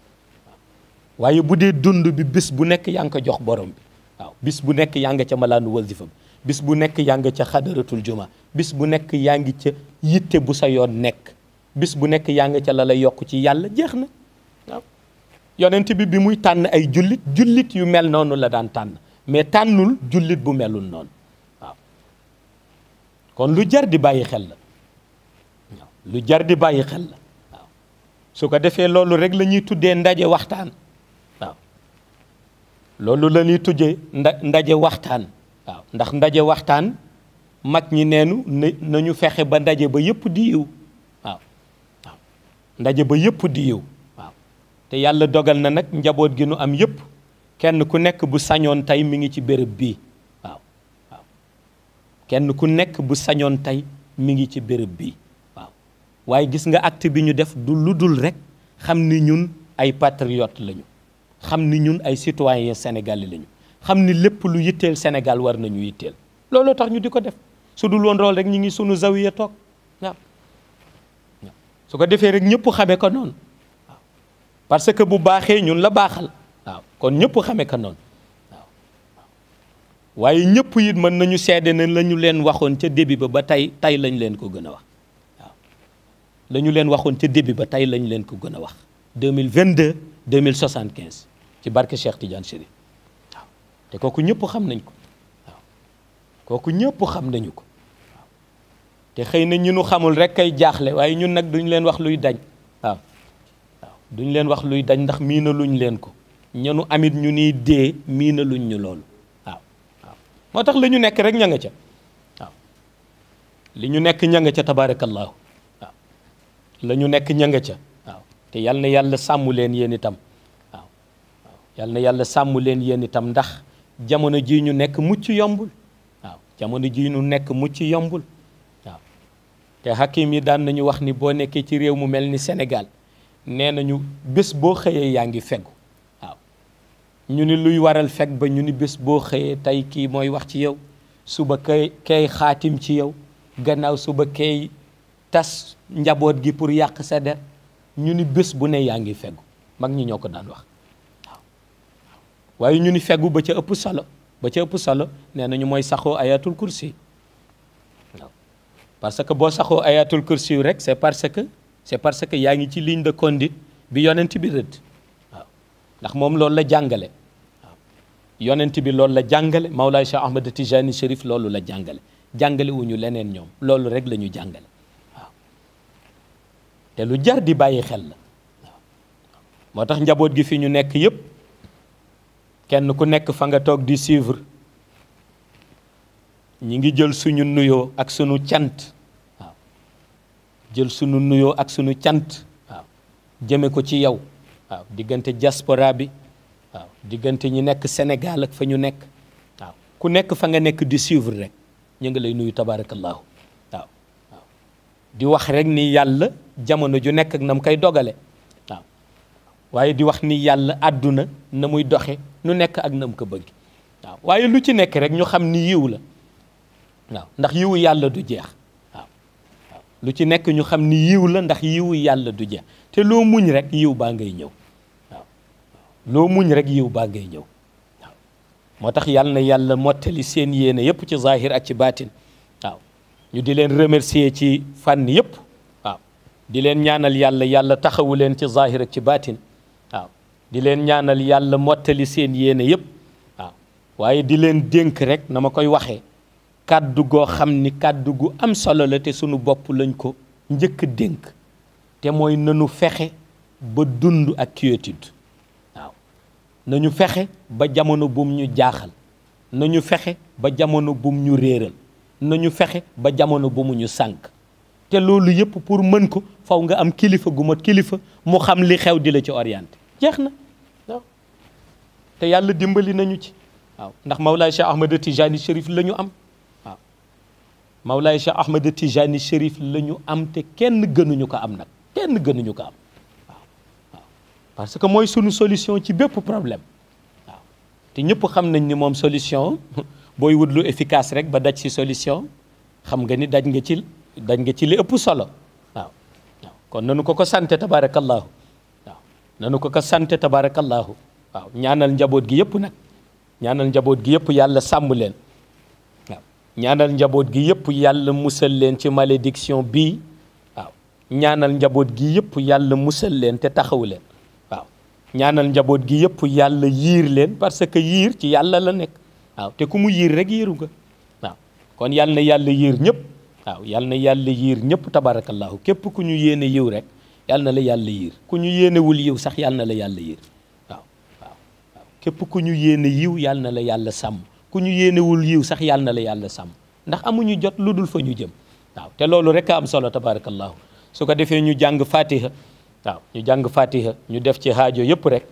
waaye bu dee dund bi bis bu nekk yaa nga ko jox borom bi waaw bis bu nekk yaa nga ca malaanu wasifa bi bis bu nekk yaa nga ca xadaratul juma bis bu nekk yaa ngi ca yitte bu sa yoon nekk bis bu nekk yaa nga ca la lay yokk ci yàlla jeex na waaw yonent bi muy tànn ay jullit yu mel noonu la daan tànn mais tànnul jullit bu melul noonu waaw kon lu jar di bàyyi xel la waaw lu jar di bàyyi xel la waaw su ko defee loolu rek la ñuy tuddee ndaje waxtaan waaw loolu la ñuy tuddee ndaje waxtaan waaw ndax ndaje waxtaan mag ñi neenu nañu fexe ba ndaje ba yëpp di yiw waaw waaw ndaje ba yëpp di yiw te yàlla dogal na nag njaboot gi nu am yëpp kenn ku nekk bu sañoon tey mi ngi ci béréb bii waaw waaw kenn ku nekk bu sañoon tey mi ngi ci béréb bii waaw waaye gis nga acte bi ñu def du lu dul rek xam ni ñun ay patriotes lañu xam ni ñun ay citoyens sénégalais lañu xam ni lépp lu yitteel Sénégal war nañu yitteel looloo tax ñu di ko def su dul woon rool rek ñu ngi sunu zawiya toog waaw su ko defee rek ñëpp xamee ko noonu. parce que bu baaxee ñun la baaxal waaw kon ñëpp xamee ko noonu waaw waaye ñëpp it mën nañu seede ne la ñu leen waxoon ca début ba tey lañ leen ko gën a wax waaw la ñu leen waxoon ca début ba tey lañ leen ko gën a wax 2022 2075 ci barke Cheikh Tidiane Chérif waaw te kooku ñëpp xam nañ ko waaw kooku ñëpp xam nañu ko waaw te xëy na ñu nu xamul rek kay jaaxle waaye ñun nag duñ leen wax luy dañ waaw duñ leen wax luy dañ ndax miina luñ leen ko ñanu amit ñu ni dee miina luñ ñu loolu waaw waaw moo tax la ñu nekk rek ña nga ca waaw li ñu nekk ña nga ca tabaarakallaahu waaw la ñu nekk ña nga ca waaw te yal na yàlla sàmm leen yéen itam waaw waaw yal na yàlla sàmm leen yéen itam ndax jamono jii ñu nekk mucc yombul waaw jamono jii ñu nekk mucc yombul waaw te hakim yi daan nañu wax ni boo nekkee ci réew mu mel ni Sénégal nee nañu bés boo xëyee yaa ngi fegu waaw ñu ni luy waral feg ba ñu ni bés boo xëyee tey kii mooy wax ci yow suba kay xaatim ci yow gannaaw suba kay tas njaboot gi pour yàq sa der ñu ni bés bu ne yaa ngi fegu mag ñi ñoo ko daan wax waaw waaye ñu ni fegu ba ca ëpp solo nee nañu mooy saxoo ayatul kursi waaw parce que boo saxoo ayatul kursi rek c'est parce que yaa ngi ci ligne de conduite bi yonent bi rëdd waaw ndax moom loolu la jàngale waaw yonent bi loolu la jàngale Mawlaay Cheikh Ahmad Tijani Chérif loolu la jàngale wuñu leneen ñoom loolu rek la ñu jàngale waaw te lu jar di bàyyi xel la waaw moo tax njaboot gi fi ñu nekk yépp kenn ku nekk fa nga toog di suivre ñi ngi jël suñu nuyoo ak suñu cant jël sunu nuyoo ak sunu cant waaw jëme ko ci yow waaw diggante diaspora bi waaw diggante ñi nekk Sénégal ak fa ñu nekk waaw ku nekk fa nga nekk di suivre rek ñu ngi lay nuyu tabaarakallaahu waaw waaw di wax rek ni yàlla jamono ju nekk ak na mu koy dogale waaw waaye di wax ni yàlla àdduna na muy doxe nu nekk ak na mu ko bëgg waaw waaye lu ci nekk rek ñu xam ni yiw la waaw ndax yiwu yàlla du jeex lu ci nekk ñu xam ni yiw la ndax yiwu yàlla du jeex te loo muñ rek yiw baa ngay ñëw waaw loo muñ rek yiw baa ngay ñëw waaw moo tax yàlla na yàlla mottali seen yéene yépp ci zahir ak ci baatin waaw ñu di leen remercier ci fànn yépp waaw di leen ñaanal yàlla taxawu leen ci zahir ak ci baatin waaw di leen ñaanal yàlla mottali seen yéene yépp waaw waaye di leen dénk rek na ma koy waxee kàddu goo xam ni kàddu gu am solo la te sunu bopp lañ ko njëkk dénk te mooy nanu fexe ba dund ak quiétude waaw nañu fexe ba jamono bum ñu jaaxal nañu fexe ba jamono bum ñu réeral nañu fexe ba jamono bu mu ñu sànk te loolu yëpp pour mën ko faw nga am kilifa gu mat kilifa mu xam li xew di la ci orienté jeex na waaw te yàlla dimbali nañu ci waaw ndax Mawlaay Cheikh Ahmed Tijani Chérif la ñu am waaw Mawlaay Cheikh Ahmed Tijani Chérif la ñu am te kenn gënuñu ko am nag kenn gënuñu ko am waaw waaw parce que mooy sunu solution ci bépp problème waaw te ñëpp xam nañ ni moom solution booy wut lu efficace rek ba daj ci solution xam nga ni daj nga ci li ëpp solo waaw waaw kon nanu ko sante tabarakallahu waaw nanu ko sante tabarakallahu waaw ñaanal njaboot gi yëpp nag ñaanal njaboot gi yëpp yàlla sàmm leen waaw ñaanal njaboot gi yëpp yàlla musal leen ci malédiction bii waaw ñaanal njaboot gi yëpp yàlla musal leen te taxaw leen waaw ñaanal njaboot gi yëpp yàlla yiir leen parce que yiir ci yàlla la nekk waaw te ku mu yiir rek yiiru nga waaw kon yàlla na yàlla yiir ñëpp waaw yàlla na yàlla yiir ñëpp tabarakallahu képp ku ñu yéene yiw rek yàlla na la yàlla yiir ku ñu yéenewul yiw sax yàlla na la yàlla yiir waaw waaw waaw képp ku ñu yéene yiw yàlla na la yàlla sàmm ku ñu yéenewul yiw sax yàlla na la yàlla sàmm ndax amuñu jot lu dul fa ñu jëm waaw te loolu rek a am solo tabarakallahu su ko defee ñu jàng fatiha waaw ñu jàng fatiha ñu def ci haajo yëpp rek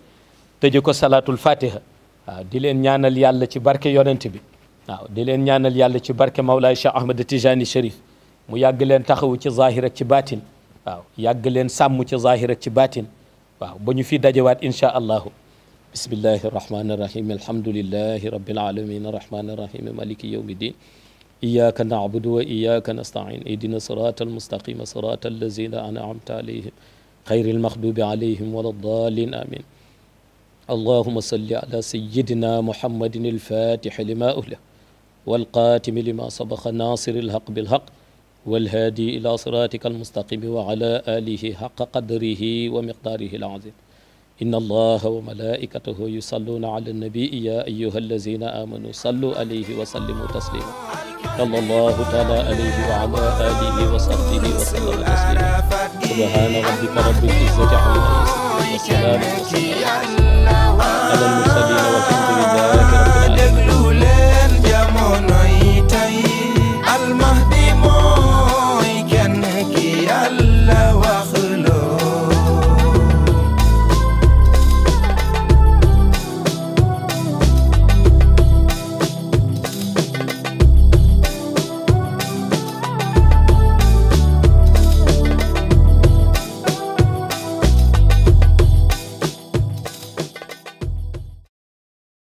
tëje ko salatul fatiha waaw di leen ñaanal yàlla ci barke yonent bi waaw di leen ñaanal yàlla ci barke Mawlaay Cheikh Ahmed Tijani Chérif mu yàgg leen taxawu ci zahir ak ci baatin waaw yàgg leen sàmm ci zahir ak ci baatin waaw ba ñu fi dajewaat insha allahu bismillahi arrahmani irrahim alhamdulillahi rabbil alamin arrahmani irrahim maliki yawmi din iyyaka na'budu wa iyyaka nasta'in ihdina sirata almustaqima sirata allazina an'amta alayhim ghayril maghdubi alayhim waladdallin amin اللهم صل على سيدنا محمد الفاتح لما أهله والقاتم لما سبق ناصر الحق بالحق والهادي إلى صراطك المستقيم وعلى آله حق قدره ومقداره العظيم إن الله وملائكته يصلون على النبي يا أيها الذين آمنوا صلوا عليه وسلموا تسليما صلى الله تعالى عليه وعلى آله وصحبه وسلم تسليما سبحان ربك رب العزة عما يصفون وسلام على المرسلين والحمد